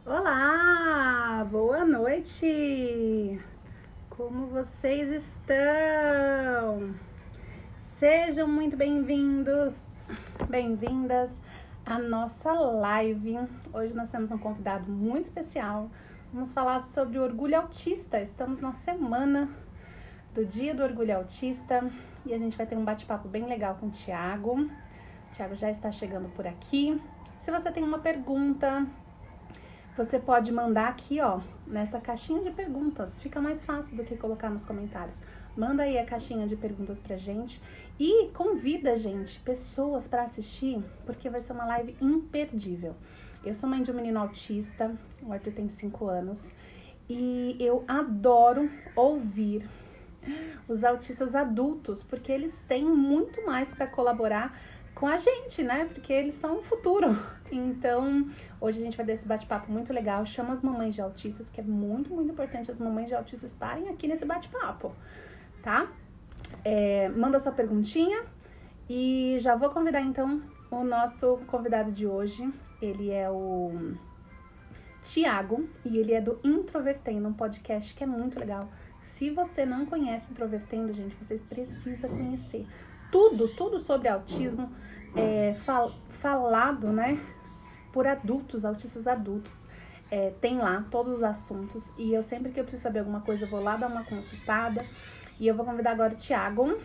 Olá, boa noite! Como vocês estão? Sejam muito bem-vindos, bem-vindas à nossa live. Hoje nós temos um convidado muito especial. Vamos falar sobre o orgulho autista. Estamos na semana do Dia do Orgulho Autista e a gente vai ter um bate-papo bem legal com o Thiago. O Thiago já está chegando por aqui. Se você tem uma pergunta, você pode mandar aqui, ó, nessa caixinha de perguntas. Fica mais fácil do que colocar nos comentários. Manda aí a caixinha de perguntas pra gente e convida, gente, pessoas para assistir, porque vai ser uma live imperdível. Eu sou mãe de um menino autista, o Arthur tem 5 anos, e eu adoro ouvir os autistas adultos, porque eles têm muito mais para colaborar com a gente, né? Porque eles são o futuro. Então, hoje a gente vai ter esse bate-papo muito legal. Chama as mamães de autistas, que é muito, muito importante as mamães de autistas estarem aqui nesse bate-papo, tá? Manda sua perguntinha e já vou convidar então o nosso convidado de hoje. Ele é o Thiago e ele é do Introvertendo, um podcast que é muito legal. Se você não conhece Introvertendo, gente, vocês precisam conhecer. Tudo sobre autismo falado, né, por adultos, autistas adultos. Tem lá todos os assuntos e eu sempre que eu preciso saber alguma coisa, eu vou lá dar uma consultada. E eu vou convidar agora o Thiago.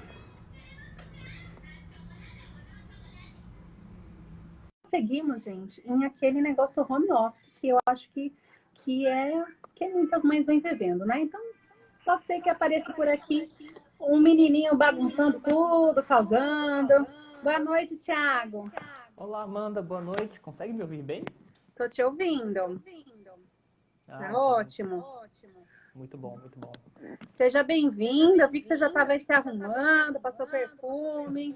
Seguimos, gente, em aquele negócio home office que eu acho que muitas mães vêm vivendo, né? Então, pode ser que apareça por aqui um menininho bagunçando tudo, causando. Boa noite, Thiago. Olá, Amanda, boa noite. Consegue me ouvir bem? Tô te ouvindo. Tá Então, ótimo. muito bom, muito bom. Seja bem-vindo. Eu vi que você já estava se arrumando, passou perfume.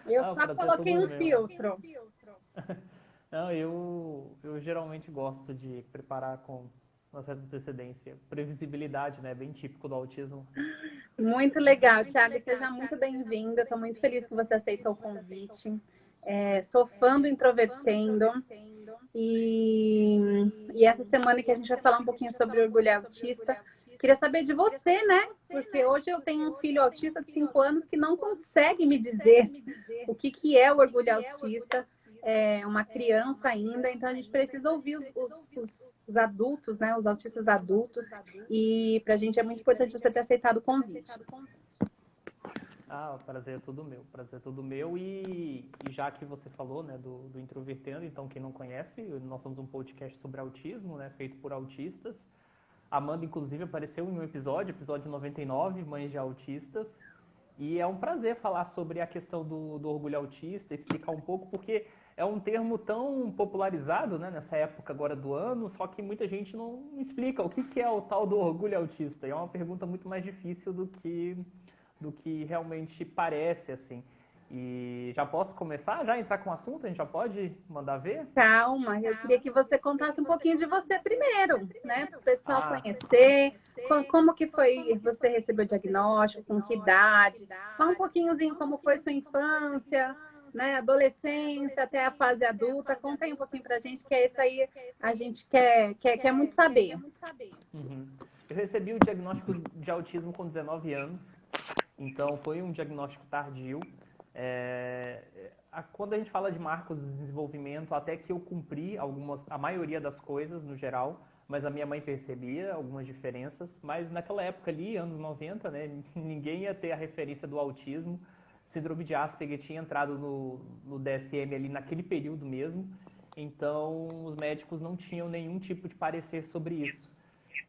Eu só coloquei um filtro. Não, eu geralmente gosto de preparar com uma certa antecedência. Previsibilidade, né? Bem típico do autismo. Muito legal, Thiago. Seja muito bem-vindo. Estou muito feliz que você aceitou o convite. Sou fã do Introvertendo. E essa semana que a gente vai falar um pouquinho sobre o orgulho autista. Queria saber de você, né? Porque hoje eu tenho um filho autista de 5 anos que não consegue me dizer o que é o orgulho autista. É uma criança ainda, então a gente precisa ouvir os adultos, né? Os autistas adultos. E para a gente é muito importante você ter aceitado o convite. Ah, o prazer é todo meu. Prazer é todo meu. E já que você falou, né, do Introvertendo, então quem não conhece, nós somos um podcast sobre autismo, né, feito por autistas. A Amanda, inclusive, apareceu em um episódio 99, Mães de Autistas. E é um prazer falar sobre a questão do orgulho autista, explicar um pouco, porque é um termo tão popularizado, né, nessa época agora do ano, só que muita gente não explica o que é o tal do orgulho autista. E é uma pergunta muito mais difícil do que realmente parece, assim. E já posso começar? Já entrar com o assunto? A gente já pode mandar ver? Calma, eu queria que você contasse um pouquinho de você primeiro, né? Para o pessoal conhecer. Como que foi, você recebeu o diagnóstico, com que idade? Fala um pouquinhozinho como foi sua infância, né? Adolescência até a fase adulta. Conta aí um pouquinho pra gente, que é isso aí a gente quer muito saber. Uhum. Eu recebi o diagnóstico de autismo com 19 anos, então foi um diagnóstico tardio. Quando a gente fala de marcos de desenvolvimento, até que eu cumpri a maioria das coisas no geral, mas a minha mãe percebia algumas diferenças, mas naquela época ali, anos 90, né, ninguém ia ter a referência do autismo. Síndrome de Asperger tinha entrado no DSM ali naquele período mesmo, então os médicos não tinham nenhum tipo de parecer sobre isso.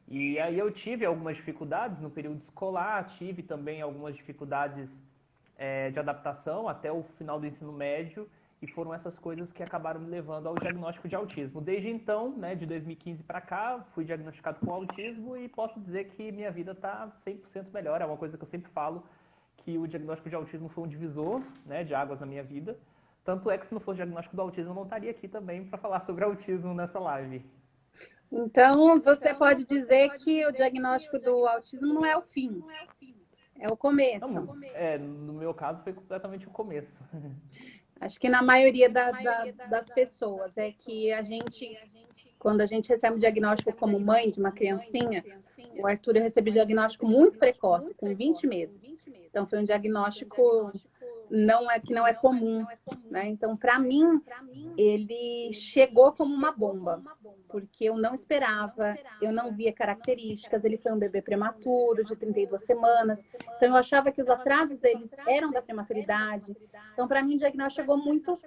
E aí eu tive algumas dificuldades no período escolar, tive também algumas dificuldades de adaptação até o final do ensino médio, e foram essas coisas que acabaram me levando ao diagnóstico de autismo. Desde então, né, de 2015 para cá, fui diagnosticado com autismo e posso dizer que minha vida está 100% melhor. É uma coisa que eu sempre falo, que o diagnóstico de autismo foi um divisor, né, de águas na minha vida. Tanto é que se não fosse o diagnóstico do autismo, eu não estaria aqui também para falar sobre autismo nessa live. Então, você pode dizer que o diagnóstico do autismo não é o fim, é o começo. No meu caso foi completamente o começo. Acho que na maioria das pessoas é que a gente quando a gente recebe o diagnóstico como mãe de uma criancinha, o Arthur eu recebi diagnóstico muito precoce, com 20 meses. Então foi um diagnóstico não é comum, né? Então para mim ele chegou como uma bomba, porque eu não esperava, eu não via características, ele foi um bebê prematuro de 32 semanas, então eu achava que os atrasos dele eram da prematuridade. Então para mim o diagnóstico chegou muito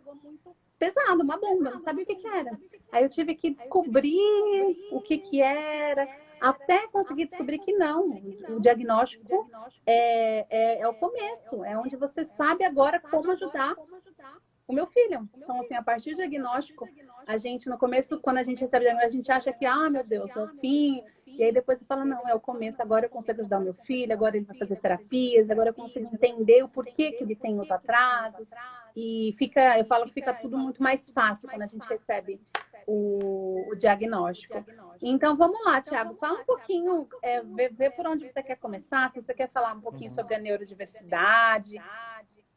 pesado, uma bomba, não sabia o que que era. Aí eu tive que descobrir o que que era, até conseguir descobrir que não, o diagnóstico é o começo, é onde você sabe agora como ajudar o meu filho. Então, assim, a partir do diagnóstico, a gente, no começo, quando a gente recebe o diagnóstico, a gente acha que, ah, meu Deus, é o fim. E aí depois você fala, não, é o começo, agora eu consigo ajudar o meu filho, agora ele vai fazer terapias, agora eu consigo entender o porquê que ele tem os atrasos. E fica, eu falo que fica tudo muito mais fácil quando a gente recebe o diagnóstico. Então, vamos lá, Thiago, fala um pouquinho, vê por onde você quer começar, se você quer falar um pouquinho sobre a neurodiversidade,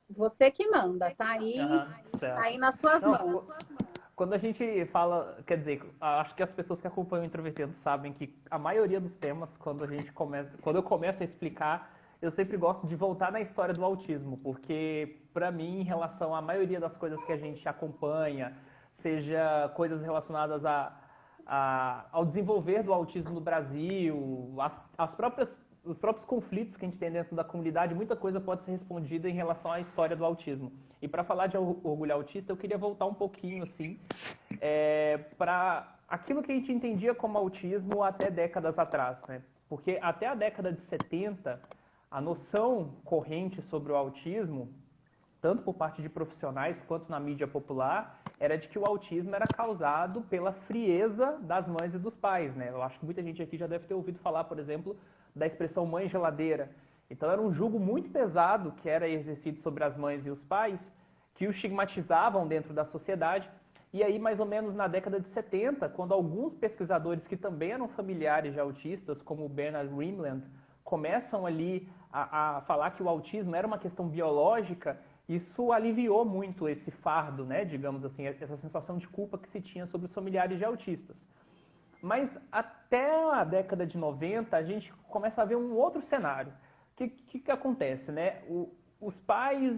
você que manda, tá aí nas suas mãos. Quando a gente fala, quer dizer, acho que as pessoas que acompanham o Introvertendo sabem que a maioria dos temas, quando eu começo a explicar, eu sempre gosto de voltar na história do autismo, porque para mim, em relação à maioria das coisas que a gente acompanha, seja coisas relacionadas ao desenvolver do autismo no Brasil, os próprios conflitos que a gente tem dentro da comunidade, muita coisa pode ser respondida em relação à história do autismo. E para falar de orgulho autista, eu queria voltar um pouquinho, assim, para aquilo que a gente entendia como autismo até décadas atrás, né? Porque até a década de 70, a noção corrente sobre o autismo, tanto por parte de profissionais quanto na mídia popular, era de que o autismo era causado pela frieza das mães e dos pais, né? Eu acho que muita gente aqui já deve ter ouvido falar, por exemplo, da expressão mãe geladeira. Então era um jugo muito pesado que era exercido sobre as mães e os pais, que o estigmatizavam dentro da sociedade. E aí, mais ou menos na década de 70, quando alguns pesquisadores que também eram familiares de autistas, como o Bernard Rimland, começam ali a falar que o autismo era uma questão biológica, isso aliviou muito esse fardo, né, digamos assim, essa sensação de culpa que se tinha sobre os familiares de autistas. Mas até a década de 90, a gente começa a ver um outro cenário. O que acontece, né? Os pais,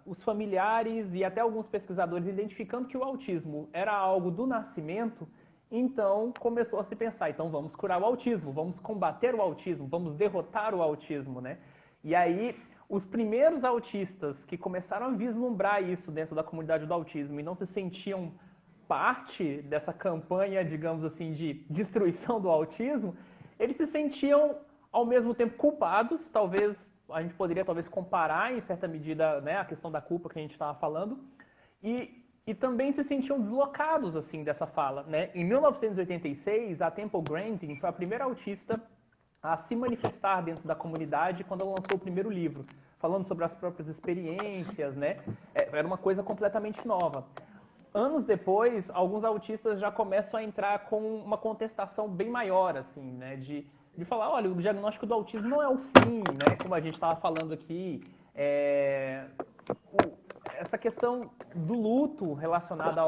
os familiares e até alguns pesquisadores identificando que o autismo era algo do nascimento, então começou a se pensar, então vamos curar o autismo, vamos combater o autismo, vamos derrotar o autismo, né? E aí, os primeiros autistas que começaram a vislumbrar isso dentro da comunidade do autismo e não se sentiam parte dessa campanha, digamos assim, de destruição do autismo, eles se sentiam ao mesmo tempo culpados, talvez a gente poderia talvez comparar em certa medida, né, a questão da culpa que a gente estava falando, e também se sentiam deslocados assim dessa fala, né? Em 1986, a Temple Grandin foi a primeira autista a se manifestar dentro da comunidade quando ela lançou o primeiro livro, falando sobre as próprias experiências, né? Era uma coisa completamente nova. Anos depois, alguns autistas já começam a entrar com uma contestação bem maior, assim, né? De falar, olha, o diagnóstico do autismo não é o fim, né? Como a gente estava falando aqui, essa questão do luto relacionada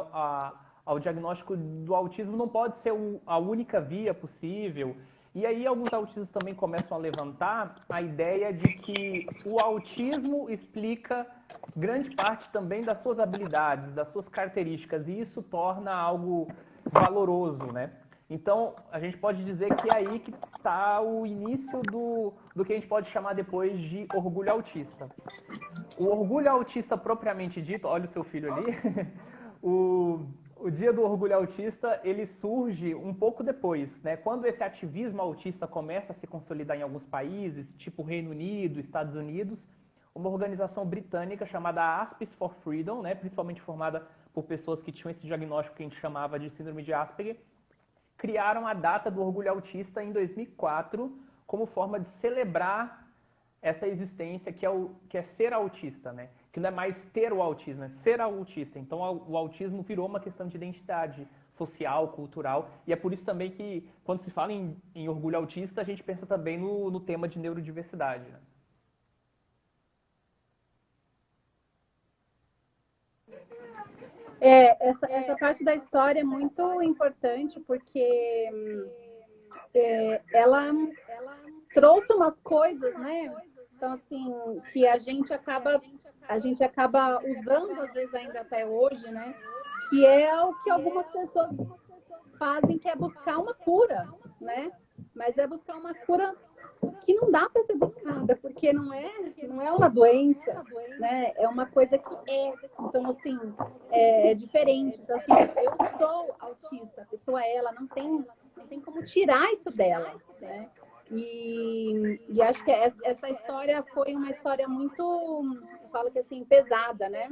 ao diagnóstico do autismo não pode ser a única via possível. E aí alguns autistas também começam a levantar a ideia de que o autismo explica grande parte também das suas habilidades, das suas características, e isso torna algo valoroso, né? Então, a gente pode dizer que é aí que está o início do que a gente pode chamar depois de orgulho autista. O orgulho autista propriamente dito, olha o seu filho ali, o dia do orgulho autista, ele surge um pouco depois, né? Quando esse ativismo autista começa a se consolidar em alguns países, tipo Reino Unido, Estados Unidos, uma organização britânica chamada Aspis for Freedom, né? Principalmente formada por pessoas que tinham esse diagnóstico que a gente chamava de síndrome de Asperger, criaram a data do orgulho autista em 2004 como forma de celebrar essa existência que é ser autista, né? Que não é mais ter o autismo, é ser autista. Então o autismo virou uma questão de identidade social, cultural, e é por isso também que quando se fala em orgulho autista, a gente pensa também no tema de neurodiversidade, né? Essa parte da história é muito importante porque ela trouxe umas coisas, né? Então, assim, que a gente acaba usando, às vezes, ainda até hoje, né? Que é o que algumas pessoas fazem, que é buscar uma cura, né? Mas é buscar uma cura que não dá para ser buscada, porque não é uma doença, né? É uma coisa que é. Então, assim, é diferente. Então, assim, eu sou autista, a pessoa ela não tem como tirar isso dela, né? E acho que essa história foi uma história muito, eu falo que assim, pesada, né?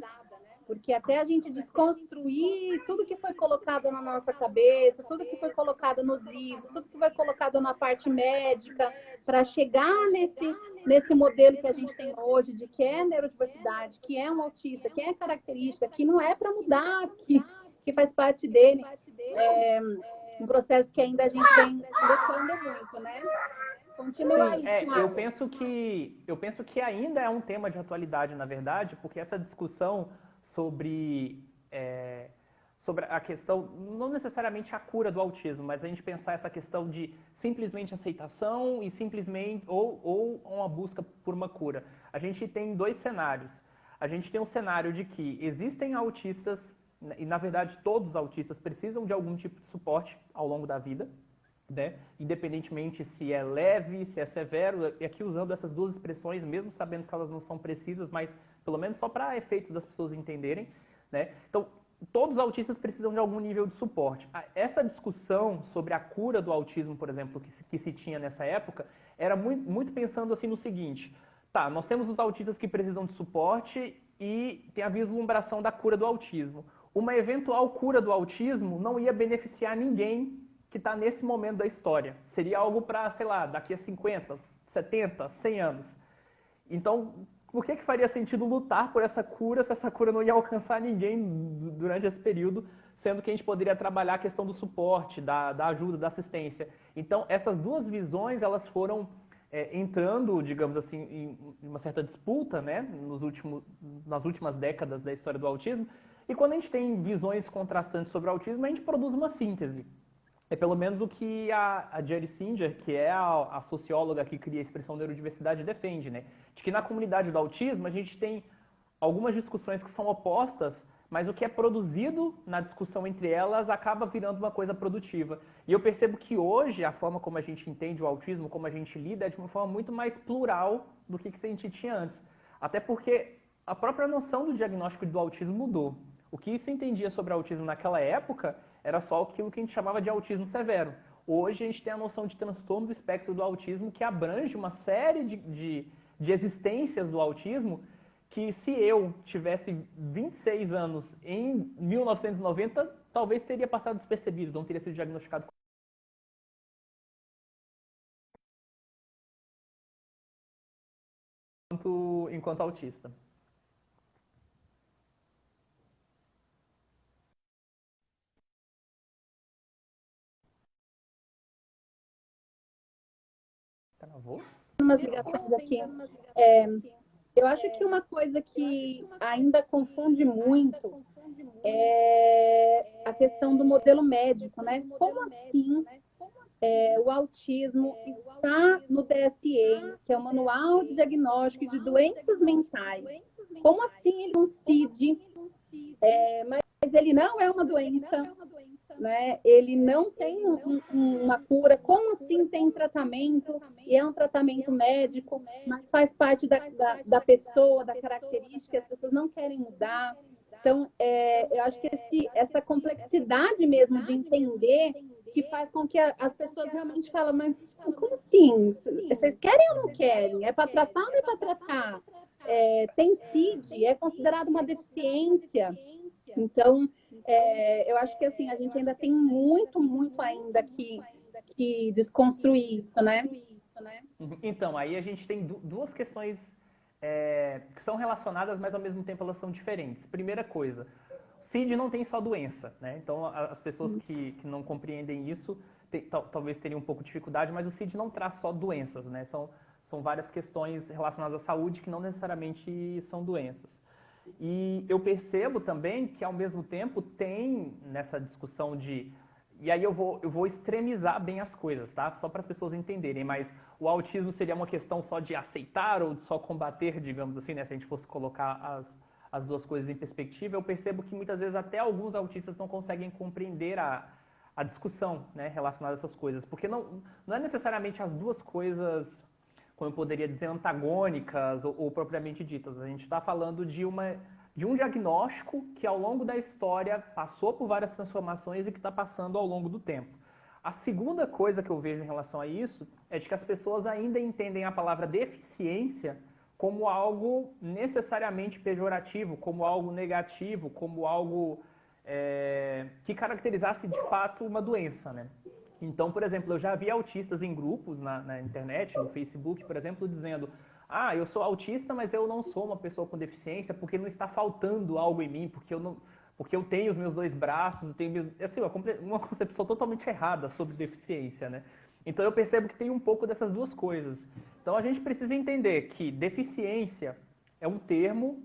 Porque até a gente desconstruir tudo que foi colocado na nossa cabeça, tudo que foi colocado nos livros, tudo que foi colocado na parte médica, para chegar nesse modelo que a gente tem hoje, de que é neurodiversidade, que é um autista, que é característica, que não é para mudar, que faz parte dele. É um processo que ainda a gente vem lutando muito, né? Continua Sim, aí, eu penso que ainda é um tema de atualidade, na verdade, porque essa discussão sobre, é, sobre a questão, não necessariamente a cura do autismo, mas a gente pensar essa questão de simplesmente aceitação e simplesmente, ou uma busca por uma cura. A gente tem dois cenários. A gente tem um cenário de que existem autistas, e na verdade todos os autistas precisam de algum tipo de suporte ao longo da vida, né? Independentemente se é leve, se é severo, e aqui usando essas duas expressões, mesmo sabendo que elas não são precisas, mas pelo menos só para efeitos das pessoas entenderem, né? Então, todos os autistas precisam de algum nível de suporte. Essa discussão sobre a cura do autismo, por exemplo, que se tinha nessa época, era muito pensando assim no seguinte: tá, nós temos os autistas que precisam de suporte e tem a vislumbração da cura do autismo. Uma eventual cura do autismo não ia beneficiar ninguém que está nesse momento da história. Seria algo para, sei lá, daqui a 50, 70, 100 anos. Então, por que faria sentido lutar por essa cura se essa cura não ia alcançar ninguém durante esse período, sendo que a gente poderia trabalhar a questão do suporte, da ajuda, da assistência. Então, essas duas visões, elas foram entrando, digamos assim, em uma certa disputa, né, nas últimas décadas da história do autismo. E quando a gente tem visões contrastantes sobre o autismo, a gente produz uma síntese. É pelo menos o que a Jerry Singer, que é a socióloga que cria a expressão neurodiversidade, defende, né? De que na comunidade do autismo a gente tem algumas discussões que são opostas, mas o que é produzido na discussão entre elas acaba virando uma coisa produtiva. E eu percebo que hoje a forma como a gente entende o autismo, como a gente lida, é de uma forma muito mais plural do que a gente tinha antes. Até porque a própria noção do diagnóstico do autismo mudou. O que se entendia sobre autismo naquela época era só aquilo que a gente chamava de autismo severo. Hoje a gente tem a noção de transtorno do espectro do autismo, que abrange uma série de existências do autismo, que se eu tivesse 26 anos em 1990, talvez teria passado despercebido, não teria sido diagnosticado enquanto autista. Travou? umas ligações aqui. É, eu acho que uma coisa que ainda confunde muito é a questão do modelo médico, né? Como assim o autismo está no DSM, que é o Manual de Diagnóstico de Doenças Mentais? Como assim ele é um CID, mas ele não é uma doença, né? Ele não tem uma cura, como assim tem tratamento, e é um tratamento médico, mas faz parte da pessoa, da característica, as pessoas não querem mudar. Então, eu acho que essa complexidade mesmo de entender que faz com que as pessoas realmente falem, mas como assim? Vocês querem ou não querem? É para tratar ou não é para tratar? Tem CID, é considerado uma deficiência. Então, eu acho que assim, a gente ainda tem muito ainda que desconstruir isso, né? Então, aí a gente tem duas questões que são relacionadas, mas ao mesmo tempo elas são diferentes. Primeira coisa, CID não tem só doença, né? Então, as pessoas que não compreendem isso talvez teriam um pouco de dificuldade, mas o CID não traz só doenças, né? São várias questões relacionadas à saúde que não necessariamente são doenças. E eu percebo também que, ao mesmo tempo, tem nessa discussão de... E aí eu vou extremizar bem as coisas, tá? Só para as pessoas entenderem, mas o autismo seria uma questão só de aceitar ou de só combater, digamos assim, né? Se a gente fosse colocar as duas coisas em perspectiva, eu percebo que muitas vezes até alguns autistas não conseguem compreender a discussão, né, relacionada a essas coisas. Porque não é necessariamente as duas coisas, como eu poderia dizer, antagônicas ou propriamente ditas. A gente está falando de um diagnóstico que ao longo da história passou por várias transformações e que está passando ao longo do tempo. A segunda coisa que eu vejo em relação a isso é de que as pessoas ainda entendem a palavra deficiência como algo necessariamente pejorativo, como algo negativo, como algo que caracterizasse de fato uma doença, né? Então, por exemplo, eu já vi autistas em grupos na internet, no Facebook, por exemplo, dizendo: ah, eu sou autista, mas eu não sou uma pessoa com deficiência porque não está faltando algo em mim, porque eu tenho os meus dois braços, eu tenho assim, uma concepção totalmente errada sobre deficiência, né? Então eu percebo que tem um pouco dessas duas coisas. Então a gente precisa entender que deficiência é um termo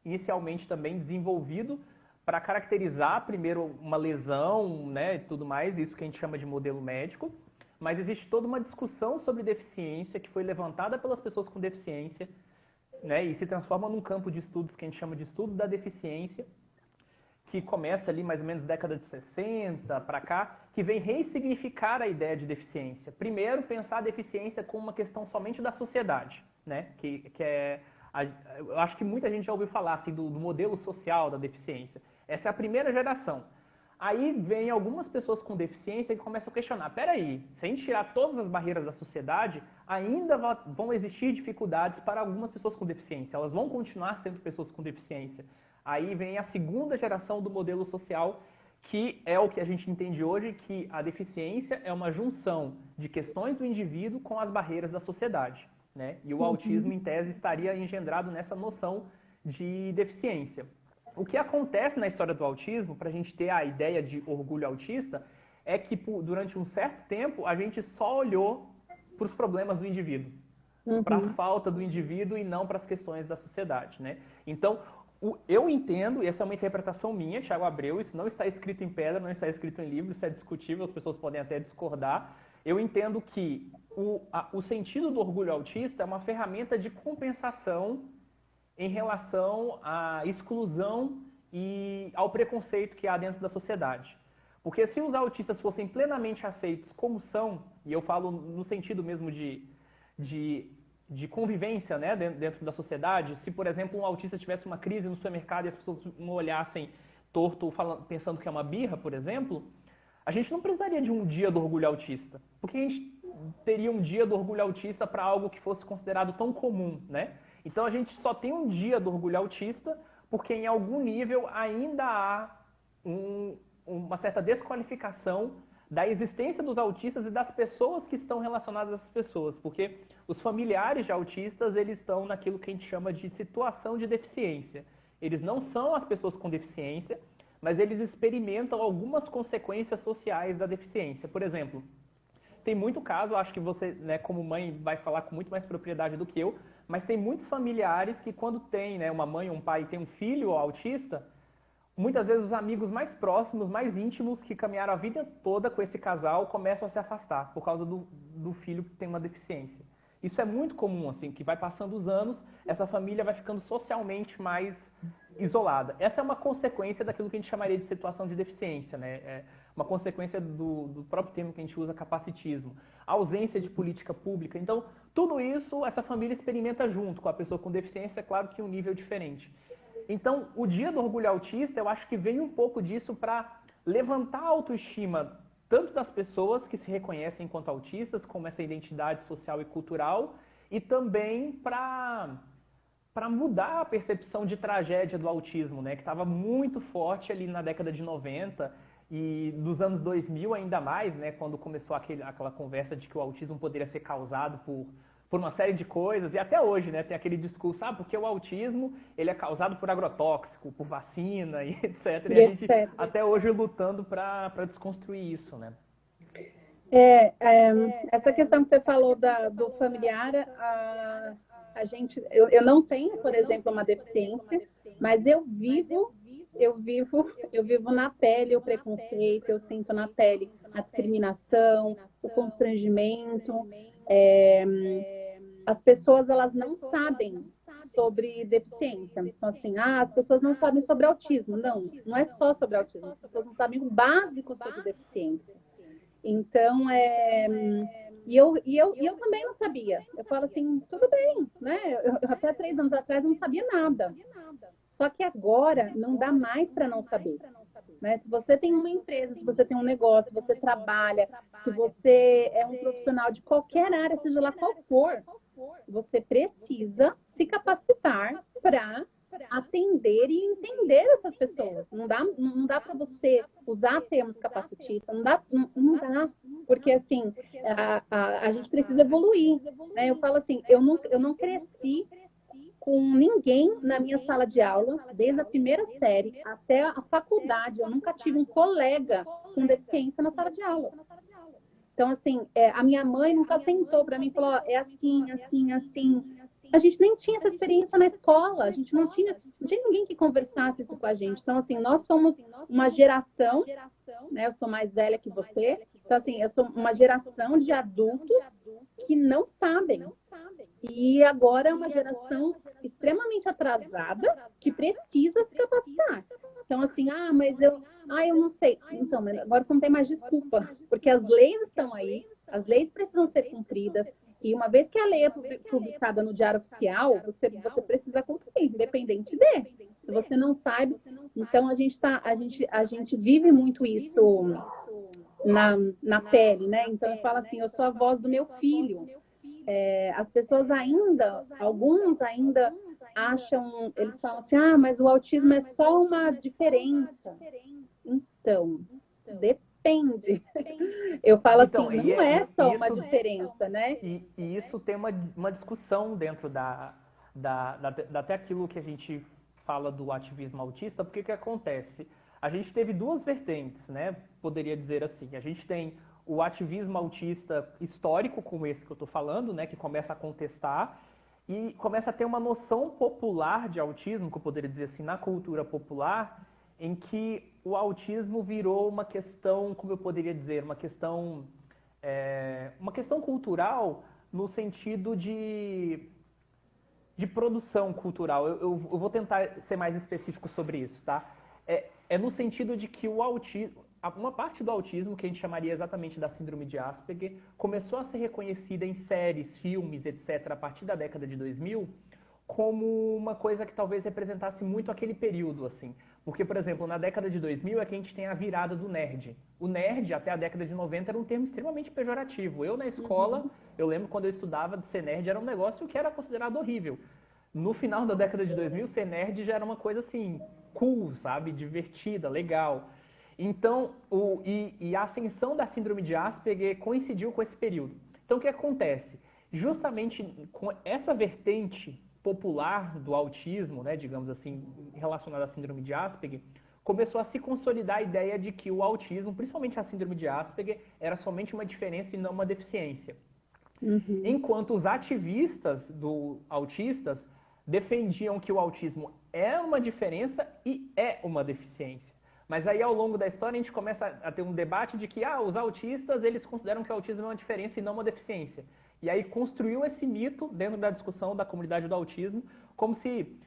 inicialmente também desenvolvido para caracterizar primeiro uma lesão, né, e tudo mais, isso que a gente chama de modelo médico. Mas existe toda uma discussão sobre deficiência que foi levantada pelas pessoas com deficiência, né, e se transforma num campo de estudos que a gente chama de estudos da deficiência, que começa ali mais ou menos década de 60 para cá, que vem ressignificar a ideia de deficiência. Primeiro, pensar a deficiência como uma questão somente da sociedade, né, eu acho que muita gente já ouviu falar assim, do modelo social da deficiência. Essa é a primeira geração. Aí vem algumas pessoas com deficiência que começam a questionar: peraí, se a gente tirar todas as barreiras da sociedade, ainda vão existir dificuldades para algumas pessoas com deficiência, elas vão continuar sendo pessoas com deficiência. Aí vem a segunda geração do modelo social, que é o que a gente entende hoje, que a deficiência é uma junção de questões do indivíduo com as barreiras da sociedade, né? E o autismo, em tese, estaria engendrado nessa noção de deficiência. O que acontece na história do autismo, para a gente ter a ideia de orgulho autista, é que durante um certo tempo a gente só olhou para os problemas do indivíduo, para a falta do indivíduo e não para as questões da sociedade, né? Então, eu entendo, e essa é uma interpretação minha, Thiago Abreu, isso não está escrito em pedra, não está escrito em livro, isso é discutível, as pessoas podem até discordar. Eu entendo que o sentido do orgulho autista é uma ferramenta de compensação em relação à exclusão e ao preconceito que há dentro da sociedade. Porque se os autistas fossem plenamente aceitos como são, e eu falo no sentido mesmo de convivência, né, dentro da sociedade, se, por exemplo, um autista tivesse uma crise no supermercado e as pessoas não olhassem torto, pensando que é uma birra, por exemplo, a gente não precisaria de um dia do orgulho autista. Porque a gente teria um dia do orgulho autista para algo que fosse considerado tão comum, né? Então a gente só tem um dia do orgulho autista porque em algum nível ainda há uma certa desqualificação da existência dos autistas e das pessoas que estão relacionadas a essas pessoas. Porque os familiares de autistas, eles estão naquilo que a gente chama de situação de deficiência. Eles não são as pessoas com deficiência, mas eles experimentam algumas consequências sociais da deficiência. Por exemplo, tem muito caso, acho que você, né, como mãe, vai falar com muito mais propriedade do que eu, mas tem muitos familiares que quando tem, né, uma mãe ou um pai e tem um filho autista, muitas vezes os amigos mais próximos, mais íntimos, que caminharam a vida toda com esse casal, começam a se afastar por causa do filho que tem uma deficiência. Isso é muito comum, assim, que vai passando os anos, essa família vai ficando socialmente mais isolada. Essa é uma consequência daquilo que a gente chamaria de situação de deficiência, né? É uma consequência do próprio termo que a gente usa, capacitismo. A ausência de política pública. Então, tudo isso, essa família experimenta junto com a pessoa com deficiência, é claro que em um nível diferente. Então, o Dia do Orgulho Autista, eu acho que vem um pouco disso para levantar a autoestima tanto das pessoas que se reconhecem enquanto autistas, como essa identidade social e cultural, e também para mudar a percepção de tragédia do autismo, né, que estava muito forte ali na década de 90 e nos anos 2000 ainda mais, né, quando começou aquela conversa de que o autismo poderia ser causado por uma série de coisas, e até hoje, né, tem aquele discurso, porque o autismo ele é causado por agrotóxico, por vacina e etc. E a gente até hoje lutando para desconstruir isso, né? Essa questão que você falou do familiar, eu não tenho, por exemplo, uma deficiência, mas eu vivo na pele o preconceito, eu sinto na pele a discriminação, o constrangimento. É, as pessoas, elas não sabem sobre deficiência. Então, assim, as pessoas não sabem sobre autismo. Não, não é só sobre autismo. As pessoas não sabem o básico sobre deficiência. Então, e eu também não sabia. Eu falo assim, tudo bem, né? Eu até 3 anos atrás não sabia nada. Só que agora não dá mais para não saber. Né? Se você tem uma empresa, se você tem um negócio, se você trabalha, se você é um profissional de qualquer área, seja lá qual for, você precisa se capacitar para atender e entender essas pessoas. Não dá para você usar termos capacitistas, não dá, porque assim, a gente precisa evoluir. Né? Eu falo assim, eu não cresci com ninguém na minha sala de aula, desde a primeira série até a faculdade. Eu nunca tive um colega com deficiência na sala de aula. Então, assim, a minha mãe nunca sentou para mim e falou, é assim, assim, assim. A gente nem tinha essa experiência na escola, a gente não tinha ninguém que conversasse isso com a gente. Então, assim, nós somos uma geração, né? Eu sou mais velha que você. Então, assim, eu sou uma geração de adultos que não sabem. E agora é uma geração extremamente atrasada que precisa se capacitar. Então, assim, mas eu não sei. Então, agora você não tem mais desculpa, porque as leis estão aí, as leis precisam ser cumpridas, e uma vez que a lei é publicada no Diário Oficial, você precisa cumprir, independente de. Se você não sabe, então a gente vive muito isso na pele, né? Então eu falo assim, eu sou a voz do meu filho. As pessoas alguns ainda acham, eles falam assim, mas o autismo é só uma diferença. Então, depende. Eu falo Então, assim, não é só uma isso, diferença, né? E isso tem uma discussão dentro até aquilo que a gente fala do ativismo autista, porque que acontece? A gente teve duas vertentes, né? Poderia dizer assim. A gente tem o ativismo autista histórico, como esse que eu estou falando, né? Que começa a contestar e começa a ter uma noção popular de autismo, que eu poderia dizer assim, na cultura popular, em que o autismo virou uma questão, como eu poderia dizer, uma questão cultural no sentido de produção cultural. Eu vou tentar ser mais específico sobre isso, tá? No sentido de que o autismo, uma parte do autismo, que a gente chamaria exatamente da síndrome de Asperger, começou a ser reconhecida em séries, filmes, etc., a partir da década de 2000, como uma coisa que talvez representasse muito aquele período, assim. Porque, por exemplo, na década de 2000 é que a gente tem a virada do nerd. O nerd, até a década de 90, era um termo extremamente pejorativo. Eu, na escola, eu lembro quando eu estudava de ser nerd, era um negócio que era considerado horrível. No final da década de 2000, ser nerd já era uma coisa, assim, cool, sabe? Divertida, legal. Então, a ascensão da síndrome de Asperger coincidiu com esse período. Então, o que acontece? Justamente com essa vertente popular do autismo, né, digamos assim, relacionada à síndrome de Asperger, começou a se consolidar a ideia de que o autismo, principalmente a síndrome de Asperger, era somente uma diferença e não uma deficiência. Enquanto os ativistas autistas defendiam que o autismo é uma diferença e é uma deficiência. Mas aí, ao longo da história, a gente começa a ter um debate de que os autistas, eles consideram que o autismo é uma diferença e não uma deficiência. E aí construiu esse mito dentro da discussão da comunidade do autismo, como se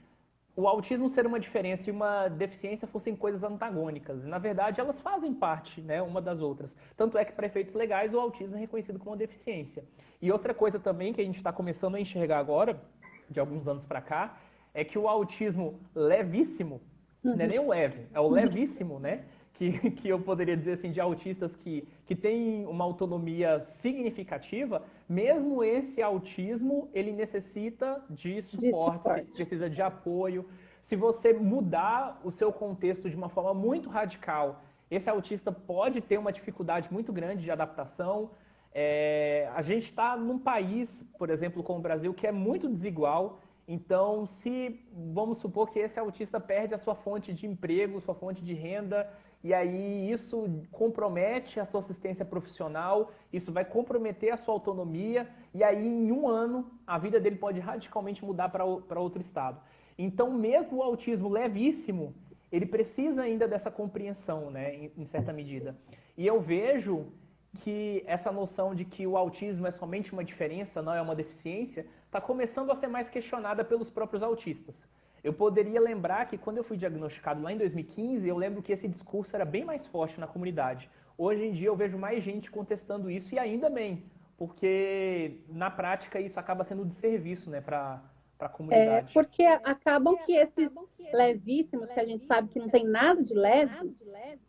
o autismo ser uma diferença e uma deficiência fossem coisas antagônicas. E, na verdade, elas fazem parte, né, uma das outras. Tanto é que, para efeitos legais, o autismo é reconhecido como uma deficiência. E outra coisa também que a gente está começando a enxergar agora, de alguns anos para cá, é que o autismo levíssimo, não é nem o leve, é o levíssimo, né? Que eu poderia dizer assim, de autistas que têm uma autonomia significativa, mesmo esse autismo, ele necessita de suporte, precisa de apoio. Se você mudar o seu contexto de uma forma muito radical, esse autista pode ter uma dificuldade muito grande de adaptação. A gente está num país, por exemplo, como o Brasil, que é muito desigual. Então, se vamos supor que esse autista perde a sua fonte de emprego, sua fonte de renda, e aí isso compromete a sua assistência profissional, isso vai comprometer a sua autonomia, e aí em um ano a vida dele pode radicalmente mudar para outro estado. Então, mesmo o autismo levíssimo, ele precisa ainda dessa compreensão, né, em certa medida. E eu vejo que essa noção de que o autismo é somente uma diferença, não é uma deficiência, está começando a ser mais questionada pelos próprios autistas. Eu poderia lembrar que quando eu fui diagnosticado lá em 2015, eu lembro que esse discurso era bem mais forte na comunidade. Hoje em dia eu vejo mais gente contestando isso, e ainda bem, porque na prática isso acaba sendo de serviço, né, para a comunidade. Porque acabam que esses levíssimos, que a gente sabe que não tem nada de leve,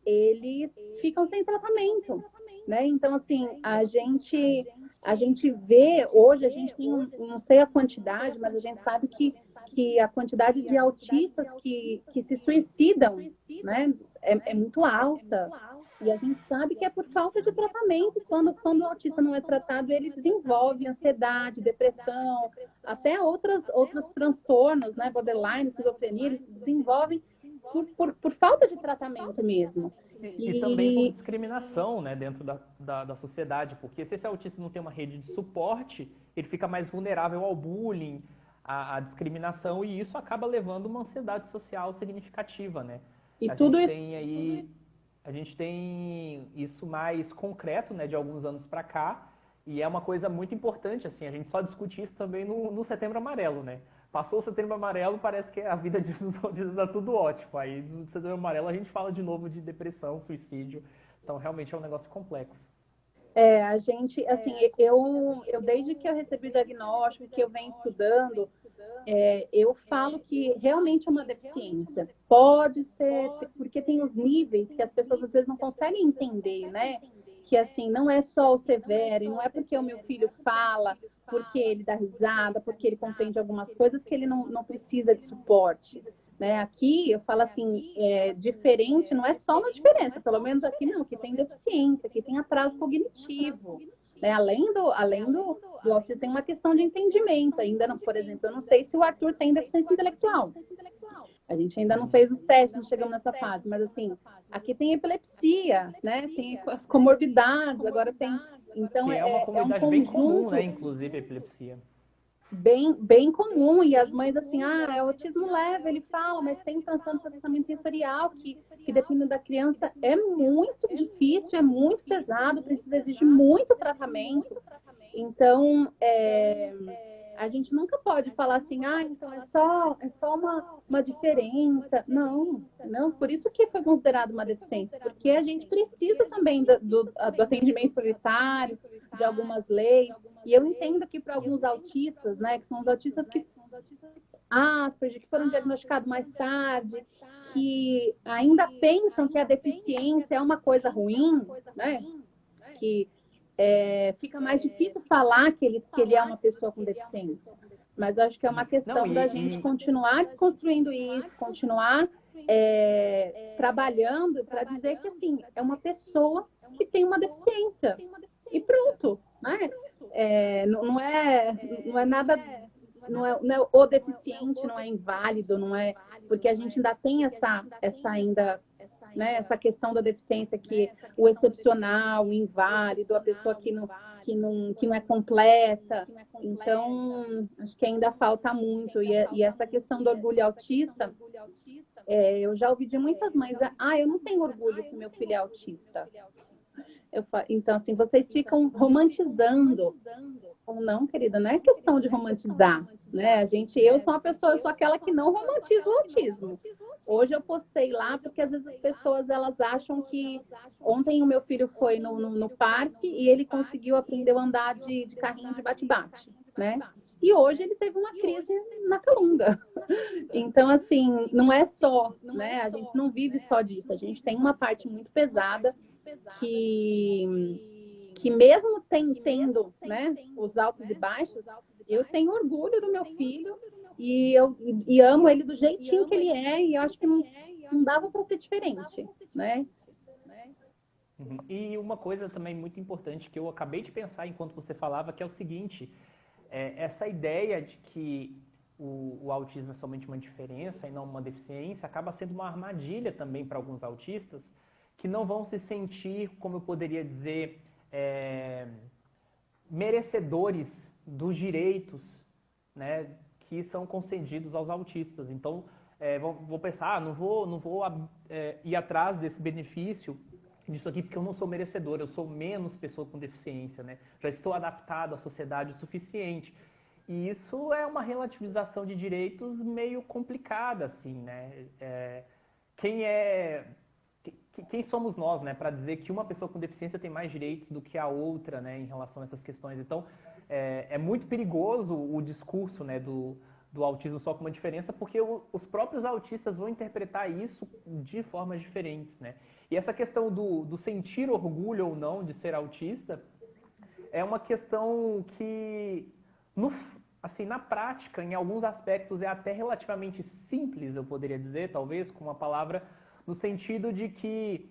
eles ficam sem tratamento, né? Então, assim, a gente vê, hoje a gente tem, não sei a quantidade, mas a gente sabe que a quantidade de autistas que se suicidam, né, é muito alta. E a gente sabe que é por falta de tratamento. Quando o autista não é tratado, ele desenvolve ansiedade, depressão, até outros transtornos, né, borderline, esquizofrenia, eles desenvolvem por falta de tratamento mesmo. E também por discriminação, né, dentro da sociedade, porque se esse autista não tem uma rede de suporte, ele fica mais vulnerável ao bullying, à discriminação, e isso acaba levando uma ansiedade social significativa, né? E A tudo gente isso... tem aí, a gente tem isso mais concreto, né, de alguns anos para cá, e é uma coisa muito importante, assim, a gente só discute isso também no Setembro Amarelo, né? Passou o Setembro Amarelo, parece que a vida dos autistas está tudo ótimo. Aí no Setembro Amarelo a gente fala de novo de depressão, suicídio. Então realmente é um negócio complexo. A gente, assim, eu desde que eu recebi o diagnóstico, que eu venho estudando, eu falo que realmente é uma deficiência. Pode ser, porque tem os níveis que as pessoas às vezes não conseguem entender, né? Que assim, não é só o severo, não é porque o meu filho fala, porque ele dá risada, porque ele compreende algumas coisas que ele não precisa de suporte. Né? Aqui eu falo assim, diferente não é só uma diferença, pelo menos aqui não, que tem deficiência, que tem atraso cognitivo. Né? Além do autismo, tem uma questão de entendimento. Ainda não, por exemplo, eu não sei se o Arthur tem deficiência intelectual. A gente ainda não fez os testes, não chegamos nessa fase, mas assim, aqui tem epilepsia, né? Tem as comorbidades, agora tem. Então que é uma é um comorbidade bem comum, né? conjunto Inclusive a epilepsia. bem comum. E as mães assim, é autismo leve, ele fala, mas tem transtorno de processamento sensorial que dependendo da criança é muito difícil, é muito pesado, precisa exigir muito tratamento. Então, a gente nunca pode falar assim, então é só uma diferença. Não, por isso que foi considerado uma deficiência, porque a gente precisa também do atendimento prioritário, de algumas leis. E eu entendo que para alguns autistas, né, que são os autistas que Asperger, que foram diagnosticados mais tarde, que ainda pensam que a deficiência é uma coisa ruim, né? Que fica mais difícil falar que ele é uma pessoa com deficiência. Mas eu acho que é uma questão da gente continuar desconstruindo isso, continuar trabalhando para dizer que assim, é uma pessoa que tem uma deficiência. E pronto, né? Não é nada, não é o deficiente, não é inválido, não é, porque a gente ainda tem essa ainda, né, essa questão da deficiência, que o excepcional, o inválido, a pessoa que não é completa. Então, acho que ainda falta muito. E essa questão do orgulho autista, eu já ouvi de muitas mães, eu não tenho orgulho que meu filho é autista. Então, assim, vocês ficam romantizando. Ou não, querida, não é questão de romantizar, né? Eu sou aquela que não romantiza o autismo. Hoje eu postei lá, porque às vezes as pessoas, elas acham que... Ontem o meu filho foi no parque e ele conseguiu aprender a andar de carrinho de bate-bate, né? E hoje ele teve uma crise na calunga. Então, assim, não é só, né? A gente não vive só disso. A gente tem uma parte muito pesada que mesmo tendo, né, os altos e baixos, eu tenho orgulho do meu filho e amo ele do jeitinho que ele é, e eu acho que não dava para ser diferente, né? E uma coisa também muito importante que eu acabei de pensar enquanto você falava, que é o seguinte, essa ideia de que o autismo é somente uma diferença e não uma deficiência, acaba sendo uma armadilha também para alguns autistas, que não vão se sentir, como eu poderia dizer, merecedores dos direitos, né, que são concedidos aos autistas. Então, vou pensar, não vou ir atrás desse benefício, disso aqui, porque eu não sou merecedor, eu sou menos pessoa com deficiência, né? Já estou adaptado à sociedade o suficiente. E isso é uma relativização de direitos meio complicada, assim, né? Quem somos nós, né, para dizer que uma pessoa com deficiência tem mais direitos do que a outra, né, em relação a essas questões? Então, é muito perigoso o discurso, né, do autismo só com uma diferença, porque os próprios autistas vão interpretar isso de formas diferentes, né? E essa questão do sentir orgulho ou não de ser autista é uma questão que, assim, na prática, em alguns aspectos, é até relativamente simples, eu poderia dizer, talvez, com uma palavra, no sentido de que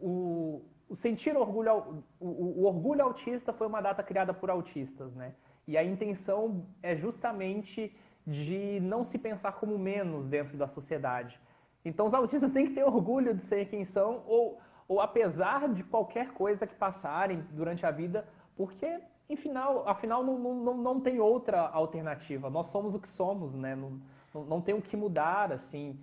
o sentir orgulho, o orgulho autista foi uma data criada por autistas, né? E a intenção é justamente de não se pensar como menos dentro da sociedade. Então, os autistas têm que ter orgulho de ser quem são, ou apesar de qualquer coisa que passarem durante a vida, porque, afinal não tem outra alternativa. Nós somos o que somos, né? Não tem o que mudar, assim,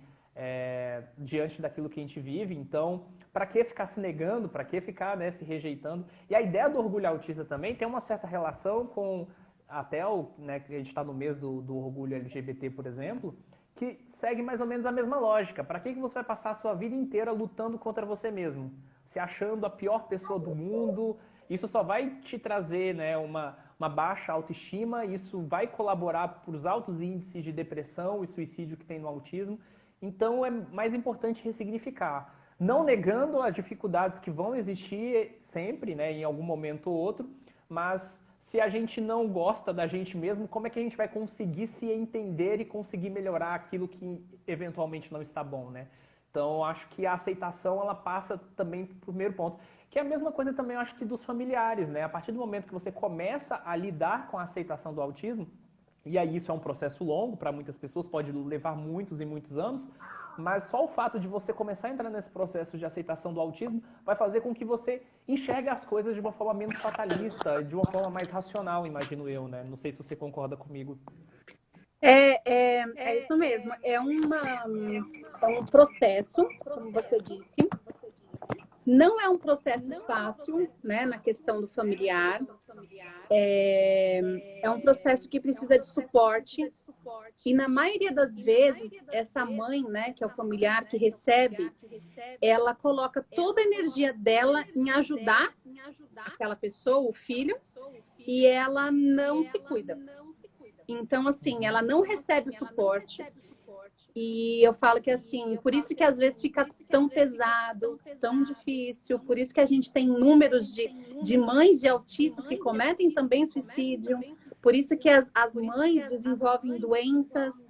diante daquilo que a gente vive. Então, para que ficar se negando? Para que ficar, né, se rejeitando? E a ideia do orgulho autista também tem uma certa relação com, até né, que a gente está no mês do orgulho LGBT, por exemplo, que segue mais ou menos a mesma lógica. Para que você vai passar a sua vida inteira lutando contra você mesmo? Se achando a pior pessoa do mundo? Isso só vai te trazer, né, uma baixa autoestima, isso vai colaborar para os altos índices de depressão e suicídio que tem no autismo. Então é mais importante ressignificar. Não negando as dificuldades que vão existir sempre, né, em algum momento ou outro, mas se a gente não gosta da gente mesmo, como é que a gente vai conseguir se entender e conseguir melhorar aquilo que eventualmente não está bom, né? Então, acho que a aceitação, ela passa também pro primeiro ponto. Que é a mesma coisa também, eu acho que dos familiares, né? A partir do momento que você começa a lidar com a aceitação do autismo, e aí isso é um processo longo, para muitas pessoas pode levar muitos e muitos anos, mas só o fato de você começar a entrar nesse processo de aceitação do autismo vai fazer com que você enxergue as coisas de uma forma menos fatalista, de uma forma mais racional, imagino eu, né? Não sei se você concorda comigo. É isso mesmo. É um processo, como você disse. Não é um processo fácil, né, na questão do familiar. É um processo que precisa de suporte. E na maioria das vezes, essa mãe, né, que é o familiar que recebe, ela coloca toda a energia dela em ajudar aquela pessoa, o filho, e ela não se cuida. Então, assim, ela não recebe o suporte. E eu falo que, assim, por isso que às vezes fica tão pesado, tão difícil, por isso que a gente tem números de mães de autistas que cometem também suicídio, por isso que as mães desenvolvem doenças.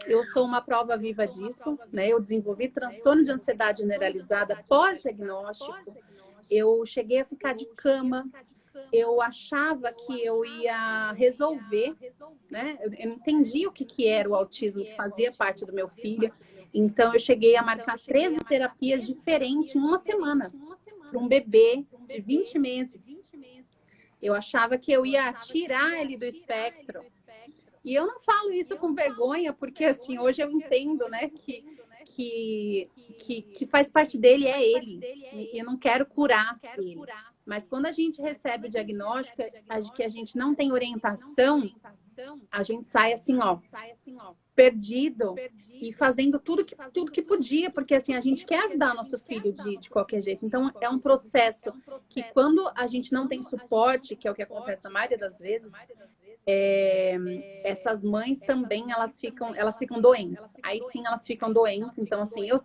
Eu sou uma prova viva disso, né? Eu desenvolvi transtorno de ansiedade generalizada pós-diagnóstico, eu cheguei a ficar de cama, eu achava que eu ia resolver, né? Eu entendi o que era o autismo, que fazia parte do meu filho. Então, eu cheguei a marcar 13 terapias diferentes em uma semana, para um bebê de 20 meses. Eu achava que eu ia tirar ele do espectro. E eu não falo isso com vergonha, porque, assim, hoje eu entendo, né, que faz parte dele é ele. E eu não quero curar ele. Mas quando a gente recebe o diagnóstico, que a gente não tem orientação, a gente sai assim, ó, perdido e fazendo tudo que podia, porque assim, a gente quer ajudar nosso filho de qualquer jeito. Então, é um processo que quando a gente não tem suporte, que é o que acontece na maioria das vezes, essas mães também elas ficam doentes. Aí sim elas ficam doentes. Então, assim, eu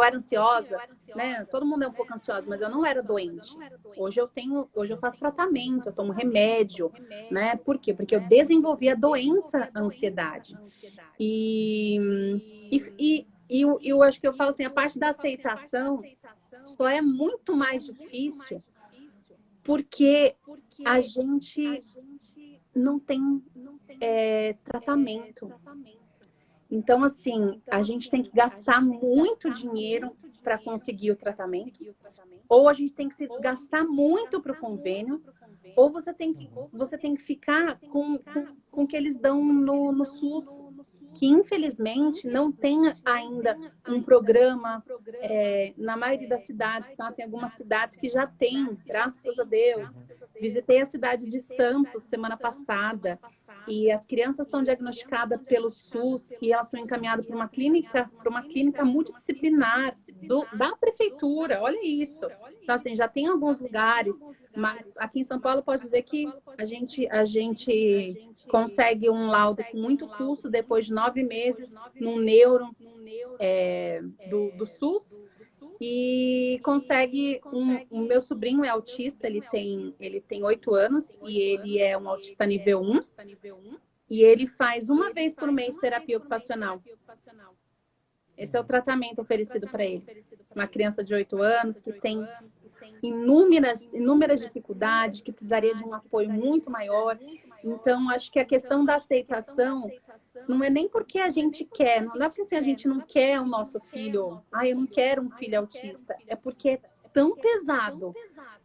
era ansiosa, né? Todo mundo é um pouco ansioso, mas eu não era doente. Hoje eu faço tratamento, eu tomo remédio, né? Por quê? Porque eu desenvolvi a doença ansiedade. Eu acho que eu falo assim, a parte da aceitação só é muito mais difícil porque a gente não tem tratamento. Então, assim, a gente tem que gastar muito dinheiro para conseguir o tratamento, ou a gente tem que se desgastar muito para o convênio, ou você tem que ficar com o que eles dão no SUS, que infelizmente não tem ainda um programa na maioria das cidades, tá? Tem algumas cidades que já tem, graças a Deus. Visitei a cidade de Santos semana passada e as crianças são diagnosticadas pelo SUS e elas são encaminhadas para uma clínica multidisciplinar da prefeitura. Olha isso. Então, assim, já tem alguns lugares, mas aqui em São Paulo pode dizer que a gente consegue um laudo com muito custo depois de 9 meses num neuro do SUS. E consegue o meu sobrinho é autista, ele tem 8 anos e ele é um autista nível 1 e ele faz uma vez por mês terapia ocupacional. Esse é o tratamento oferecido para ele. Uma criança de 8 anos que tem inúmeras dificuldades, que precisaria de um apoio muito maior. Então, acho que a questão da aceitação não é nem porque a gente quer, não é porque assim, a gente não quer o nosso filho, eu não quero um filho autista, é porque é tão pesado,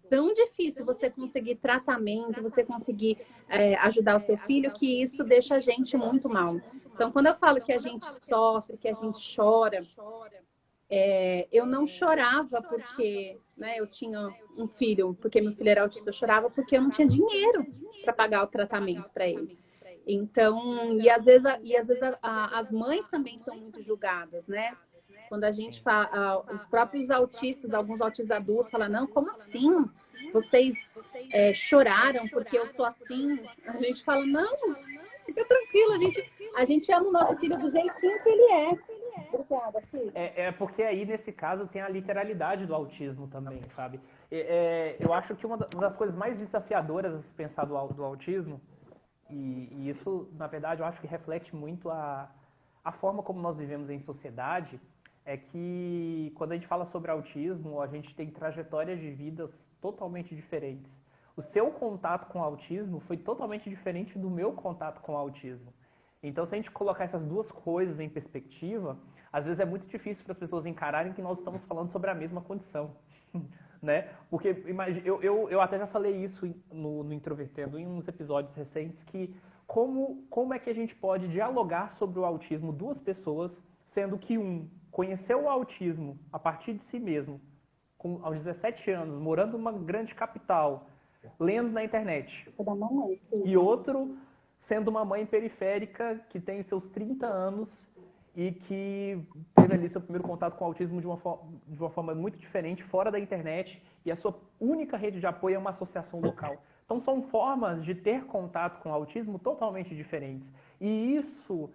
tão difícil você conseguir tratamento, você conseguir ajudar o seu filho, que isso deixa a gente muito mal. Então, quando eu falo que a gente sofre, que a gente chora, eu não chorava porque eu tinha um filho, porque meu filho era autista, eu chorava porque eu não tinha dinheiro para pagar o tratamento para ele. Então, e às vezes as mães também são muito julgadas, né? Quando a gente fala, os próprios autistas, alguns autistas adultos falam, não, como assim? Vocês choraram porque eu sou assim? A gente fala, não, fica tranquilo, a gente ama o nosso filho do jeitinho que ele é. Obrigada, filho. Porque aí, nesse caso, tem a literalidade do autismo também, sabe? Eu acho que uma das coisas mais desafiadoras a se pensar do autismo, e isso, na verdade, eu acho que reflete muito a forma como nós vivemos em sociedade, é que quando a gente fala sobre autismo, a gente tem trajetórias de vidas totalmente diferentes. O seu contato com o autismo foi totalmente diferente do meu contato com o autismo. Então, se a gente colocar essas duas coisas em perspectiva, às vezes é muito difícil para as pessoas encararem que nós estamos falando sobre a mesma condição, né? Porque eu até já falei isso no Introvertendo, em uns episódios recentes, que como é que a gente pode dialogar sobre o autismo duas pessoas, sendo que um conheceu o autismo a partir de si mesmo, aos 17 anos, morando numa grande capital, lendo na internet, e outro sendo uma mãe periférica que tem seus 30 anos e que teve ali seu primeiro contato com o autismo de uma forma muito diferente, fora da internet, e a sua única rede de apoio é uma associação local. Então são formas de ter contato com o autismo totalmente diferentes. E isso,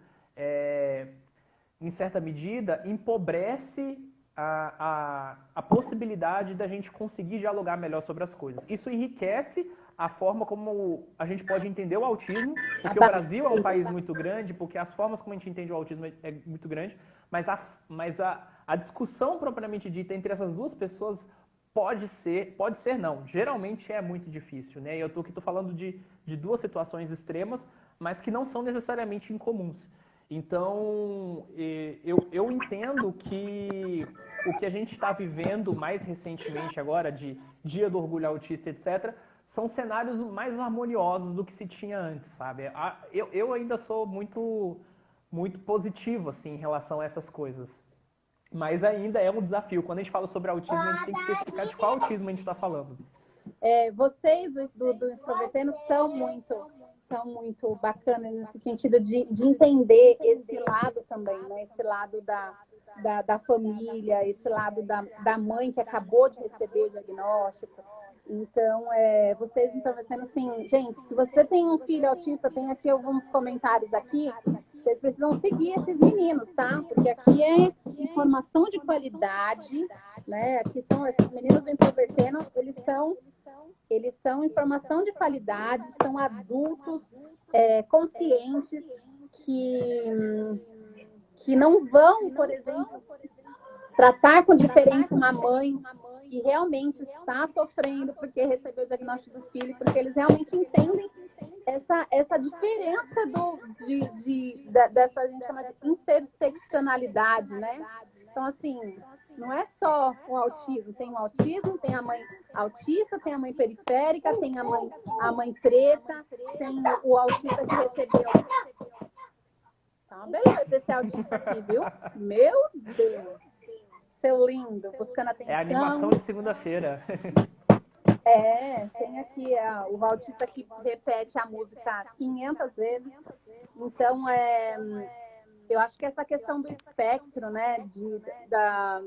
em certa medida, empobrece a possibilidade da gente conseguir dialogar melhor sobre as coisas. Isso enriquece a forma como a gente pode entender o autismo, porque o Brasil é um país muito grande, porque as formas como a gente entende o autismo é muito grande, mas a discussão propriamente dita entre essas duas pessoas pode ser não, geralmente é muito difícil, né? Eu estou falando de duas situações extremas, mas que não são necessariamente incomuns. Então, eu entendo que o que a gente está vivendo mais recentemente agora, de Dia do Orgulho Autista, etc., são cenários mais harmoniosos do que se tinha antes, sabe? Eu ainda sou muito, muito positivo, assim, em relação a essas coisas. Mas ainda é um desafio. Quando a gente fala sobre autismo, a gente tem que especificar de qual autismo a gente está falando. Vocês do Introvertendo são muito bacanas nesse sentido de entender esse lado também, né? Esse lado da família, esse lado da mãe que acabou de receber o diagnóstico. Então, vocês Introvertendo, assim, gente, se você tem um filho autista, tem aqui alguns comentários aqui, vocês precisam seguir esses meninos, tá? Porque aqui é informação de qualidade, né? Aqui são esses meninos do Introvertendo, eles são informação de qualidade, são adultos conscientes que não vão, por exemplo, tratar com diferença uma mãe que realmente está sofrendo porque recebeu o diagnóstico do filho, porque eles realmente entendem essa diferença dessa, a gente chama de interseccionalidade, né? Então, assim, não é só o autismo. Tem o autismo, tem a mãe autista, tem a mãe periférica, tem a mãe preta, tem o autista que recebeu. Tá, beleza, esse autista aqui, viu? Meu Deus! Seu lindo, buscando atenção. É a animação de segunda-feira. Tem aqui o autista que repete a música 500 vezes. Então, eu acho que essa questão do espectro, né,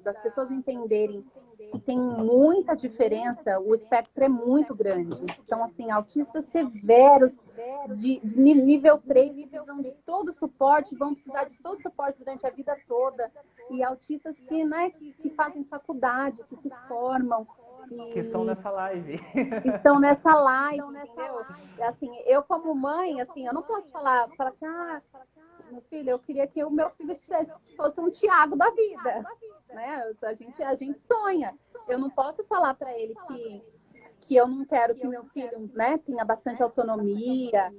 das pessoas entenderem que tem muita diferença, o espectro é muito grande. Então, assim, autistas severos, de nível 3, precisam de todo o suporte, vão precisar de todo o suporte durante a vida toda. E autistas que fazem faculdade, que se formam. Que estão nessa live. Estão nessa live, entendeu? Assim, eu como mãe, assim, eu não posso falar assim, meu filho, eu queria que o meu filho fosse um Tiago da vida, né? A gente sonha. Eu não posso falar para ele que eu não quero que meu filho, né, tenha bastante autonomia,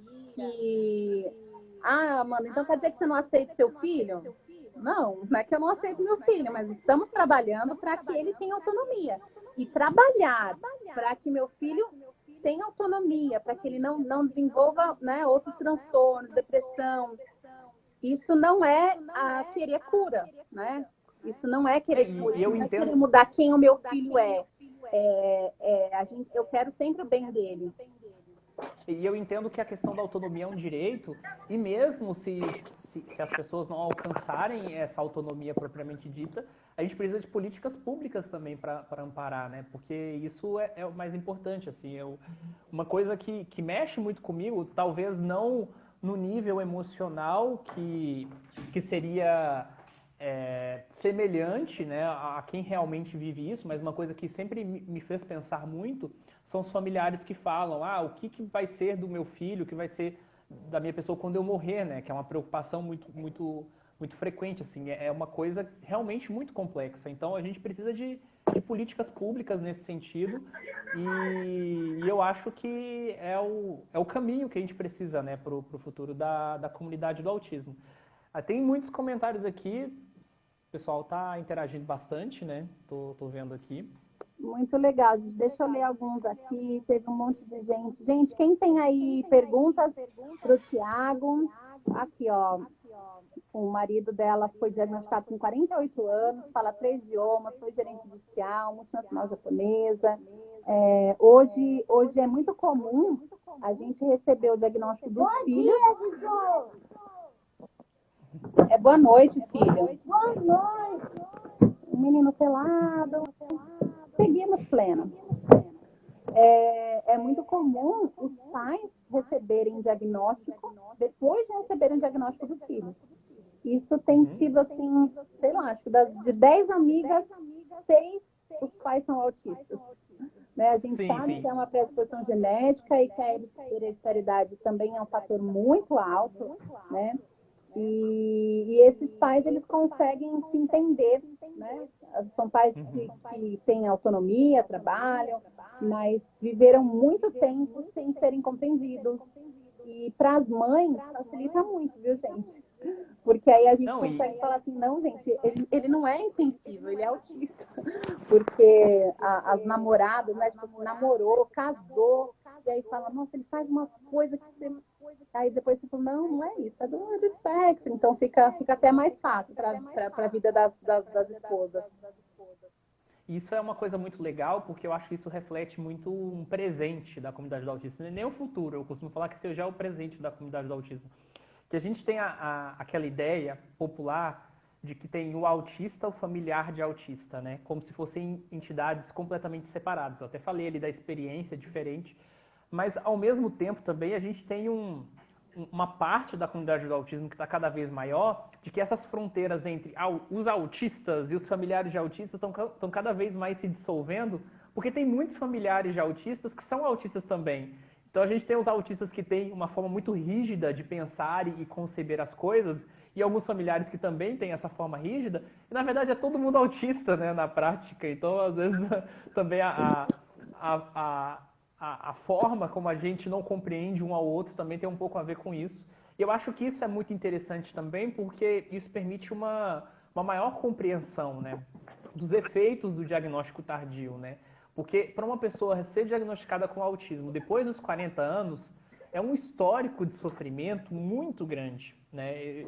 Amanda, então quer dizer que você não aceita seu filho? Não é que eu não aceito meu filho, mas estamos trabalhando para que ele tenha autonomia. E trabalhar para que meu filho tenha autonomia, para que ele não desenvolva, né, outros transtornos, depressão. Isso não é querer cura, né? Isso não é querer cura, isso não é querer mudar quem o meu filho é. Eu quero sempre o bem dele. E eu entendo que a questão da autonomia é um direito, e mesmo se as pessoas não alcançarem essa autonomia propriamente dita, a gente precisa de políticas públicas também para amparar, né? Porque isso é o mais importante, assim. Uma coisa que mexe muito comigo, talvez não no nível emocional que seria semelhante, né, a quem realmente vive isso, mas uma coisa que sempre me fez pensar muito são os familiares que falam, o que vai ser do meu filho, o que vai ser da minha pessoa quando eu morrer, né? Que é uma preocupação muito frequente, assim. É uma coisa realmente muito complexa. Então, a gente precisa de políticas públicas nesse sentido e eu acho que é o caminho que a gente precisa, né, para o futuro da comunidade do autismo. Tem muitos comentários aqui, o pessoal está interagindo bastante, né? Tô vendo aqui. Muito legal, deixa eu ler alguns aqui, teve um monte de gente. Gente, quem tem aí perguntas para o Tiago? Aqui, ó, o marido dela foi diagnosticado com 48 anos, fala 3 idiomas, foi gerente judicial, multinacional japonesa. Hoje é muito comum a gente receber o diagnóstico dos filhos. Boa noite, filho. Boa noite. O menino pelado. Seguimos pleno. É muito comum os pais receberem diagnóstico depois de receberem o diagnóstico dos filhos. Isso tem sido assim, sei lá, acho que de 10 amigas, 6 os pais são autistas. Né? A gente sabe que é uma predisposição genética e que a hereditariedade também é um fator muito alto, né? E esses pais, eles conseguem se entender, né? São pais que têm autonomia, trabalham, mas viveram muito tempo sem serem compreendidos. E para as mães, facilita muito, viu, gente? Porque aí a gente consegue falar assim, não, gente, ele não é insensível, ele é autista. Porque as namoradas, né, tipo, namorou, casou, e aí fala, nossa, ele faz umas coisas que você... Aí depois você fala, não é isso, é do espectro. Então fica até mais fácil para a vida das esposas. Isso é uma coisa muito legal, porque eu acho que isso reflete muito um presente da comunidade do autismo, nem o futuro. Eu costumo falar que esse já é o presente da comunidade do autismo. Que a gente tem aquela ideia popular de que tem o autista, o familiar de autista, né? Como se fossem entidades completamente separadas. Eu até falei ali da experiência diferente, mas ao mesmo tempo também a gente tem uma parte da comunidade do autismo que está cada vez maior, de que essas fronteiras entre os autistas e os familiares de autistas estão cada vez mais se dissolvendo, porque tem muitos familiares de autistas que são autistas também. Então a gente tem os autistas que têm uma forma muito rígida de pensar e conceber as coisas, e alguns familiares que também têm essa forma rígida, e na verdade é todo mundo autista, né, na prática. Então, às vezes, também a forma como a gente não compreende um ao outro também tem um pouco a ver com isso. E eu acho que isso é muito interessante também, porque isso permite uma maior compreensão, né? dos efeitos do diagnóstico tardio, né? Porque para uma pessoa ser diagnosticada com autismo depois dos 40 anos, é um histórico de sofrimento muito grande, né?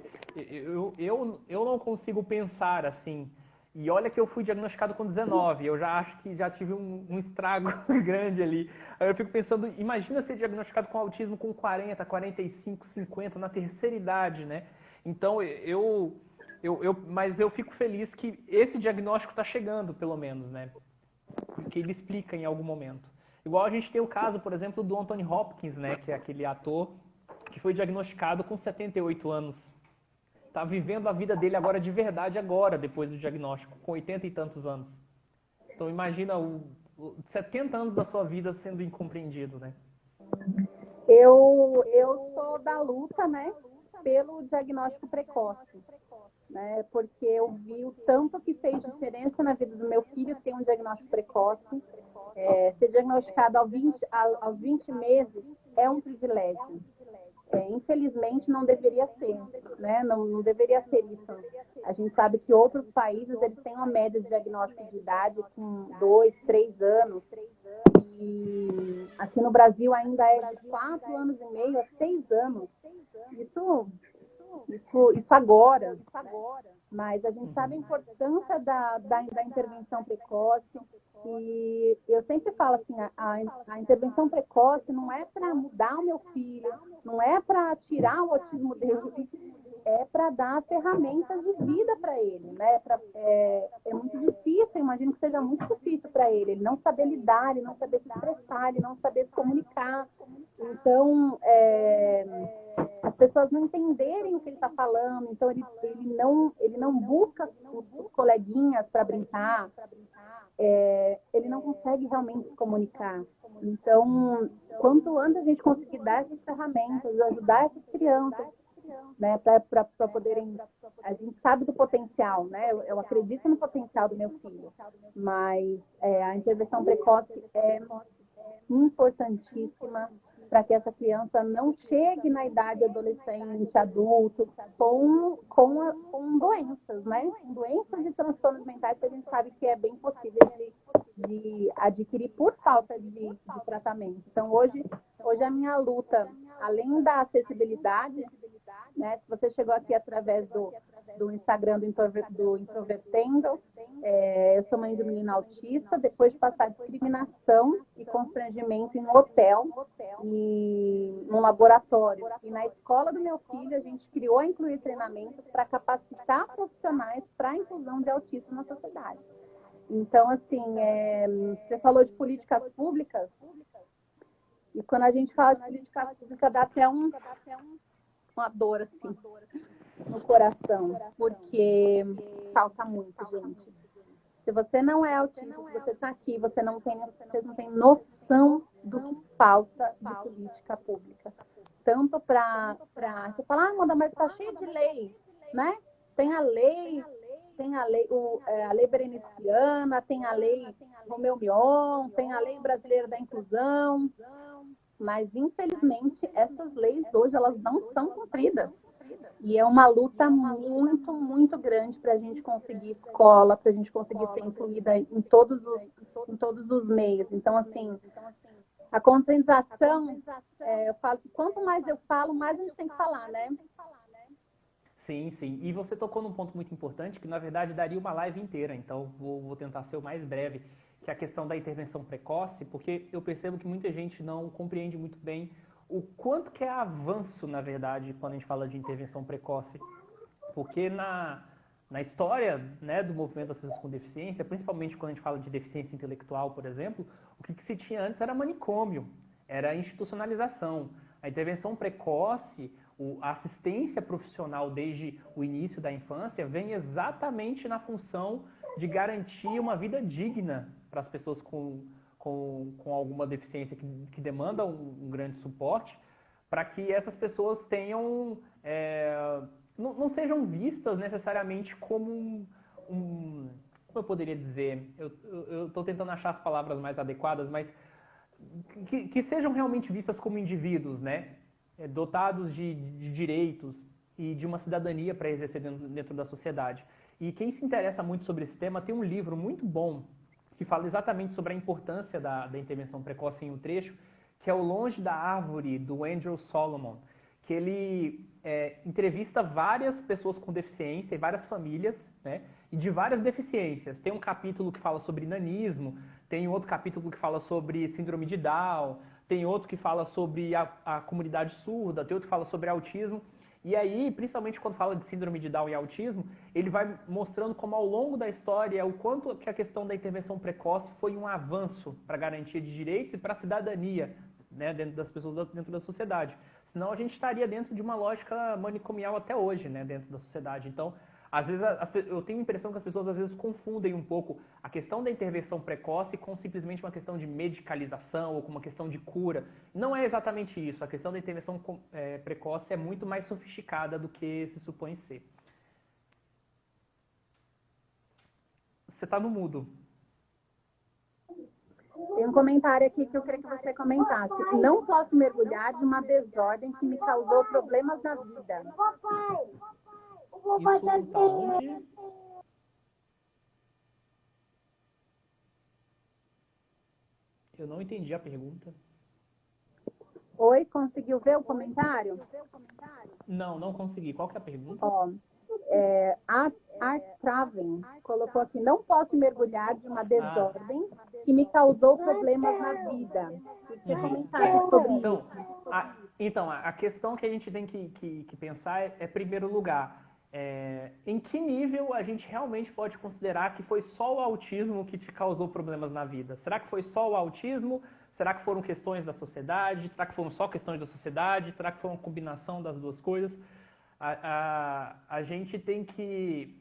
Eu não consigo pensar assim. E olha que eu fui diagnosticado com 19, eu já acho que já tive um estrago grande ali. Aí eu fico pensando, imagina ser diagnosticado com autismo com 40, 45, 50, na terceira idade, né? Então mas eu fico feliz que esse diagnóstico está chegando, pelo menos, né? Que ele explica em algum momento. Igual a gente tem o caso, por exemplo, do Anthony Hopkins, né? Que é aquele ator que foi diagnosticado com 78 anos. Está vivendo a vida dele agora de verdade agora, depois do diagnóstico, com 80 e tantos anos. Então imagina 70 anos da sua vida sendo incompreendido, né? Eu sou da luta, né, pelo diagnóstico precoce, né, porque eu vi o tanto que fez diferença na vida do meu filho ter um diagnóstico precoce. Ser diagnosticado aos 20 meses é um privilégio. Infelizmente não deveria ser, né? Não deveria ser isso. A gente sabe que outros países eles têm uma média de diagnóstico de idade com 2, 3 anos. E aqui no Brasil ainda é de 4 anos e meio a 6 anos. Isso agora. Mas a gente sabe a importância da intervenção precoce. E eu sempre falo assim, a intervenção precoce não é para mudar o meu filho, não é para tirar o autismo dele, é para dar ferramentas de vida para ele, né? É muito difícil, eu imagino que seja muito difícil para ele não saber lidar, ele não saber se expressar, ele não saber se comunicar. Então, as pessoas não entenderem o que ele está falando, então ele não busca os coleguinhas para brincar, ele não consegue realmente se comunicar. Então, quanto antes a gente conseguir dar essas ferramentas, ajudar essas crianças, né, para poderem... A gente sabe do potencial, né? Eu acredito no potencial do meu filho, mas a intervenção precoce é importantíssima para que essa criança não chegue na idade adolescente, adulto, com doenças, né? Doenças e transtornos mentais que a gente sabe que é bem possível de adquirir por falta de tratamento. Então, hoje a minha luta, além da acessibilidade, né? Se você chegou aqui através do Instagram do Introvertendo, eu sou mãe de um menino autista, depois de passar discriminação e constrangimento em um hotel e num laboratório. E na escola do meu filho, a gente criou a Incluir Treinamentos para capacitar profissionais para a inclusão de autistas na sociedade. Então, assim, você falou de políticas públicas, e quando a gente fala de política pública, dá até uma dor, assim, no coração, porque falta muito, gente. Se você não é autista, se você está aqui, vocês não têm noção do que falta de política pública. Tanto para você falar, Amanda, mas está cheio de lei, né? Tem a lei Berenice Viana, tem a lei Romeu Mion, tem a lei brasileira da inclusão, mas infelizmente essas leis hoje elas não são cumpridas. E é uma luta muito, muito grande para a gente conseguir escola, para a gente conseguir ser incluída em todos os meios. Então, assim, a conscientização, eu falo que quanto mais eu falo, mais a gente tem que falar, né? Sim, sim. E você tocou num ponto muito importante, que na verdade daria uma live inteira, então vou tentar ser o mais breve, que é a questão da intervenção precoce, porque eu percebo que muita gente não compreende muito bem o quanto que é avanço, na verdade, quando a gente fala de intervenção precoce. Porque na história, né, do movimento das pessoas com deficiência, principalmente quando a gente fala de deficiência intelectual, por exemplo, o que se tinha antes era manicômio, era institucionalização. A intervenção precoce, a assistência profissional desde o início da infância vem exatamente na função de garantir uma vida digna para as pessoas com alguma deficiência que demanda um grande suporte, para que essas pessoas tenham, não sejam vistas necessariamente como como eu poderia dizer, eu estou tentando achar as palavras mais adequadas, mas que sejam realmente vistas como indivíduos, né? Dotados de direitos e de uma cidadania para exercer dentro da sociedade. E quem se interessa muito sobre esse tema tem um livro muito bom que fala exatamente sobre a importância da intervenção precoce em um trecho, que é o Longe da Árvore, do Andrew Solomon, que ele entrevista várias pessoas com deficiência e várias famílias, né, e de várias deficiências. Tem um capítulo que fala sobre nanismo, tem outro capítulo que fala sobre síndrome de Down, tem outro que fala sobre a comunidade surda, tem outro que fala sobre autismo. E aí, principalmente quando fala de síndrome de Down e autismo, ele vai mostrando como ao longo da história o quanto que a questão da intervenção precoce foi um avanço para a garantia de direitos e para a cidadania, né, dentro das pessoas, dentro da sociedade. Senão a gente estaria dentro de uma lógica manicomial até hoje, né, dentro da sociedade. Então, às vezes, eu tenho a impressão que as pessoas às vezes confundem um pouco a questão da intervenção precoce com simplesmente uma questão de medicalização ou com uma questão de cura. Não é exatamente isso. A questão da intervenção precoce é muito mais sofisticada do que se supõe ser. Você está no mudo. Tem um comentário aqui que eu queria que você comentasse. Não posso mergulhar de uma desordem que me causou problemas na vida. Isso tá onde? Eu não entendi a pergunta. Oi, conseguiu ver o comentário? Não consegui. Qual que é a pergunta? Ó, a Traven colocou aqui, não posso mergulhar de uma desordem que me causou problemas na vida. Você comentário sobre isso? Então, a questão que a gente tem que pensar primeiro lugar, em que nível a gente realmente pode considerar que foi só o autismo que te causou problemas na vida? Será que foi só o autismo? Será que foram questões da sociedade? Será que foram só questões da sociedade? Será que foi uma combinação das duas coisas? A gente tem que...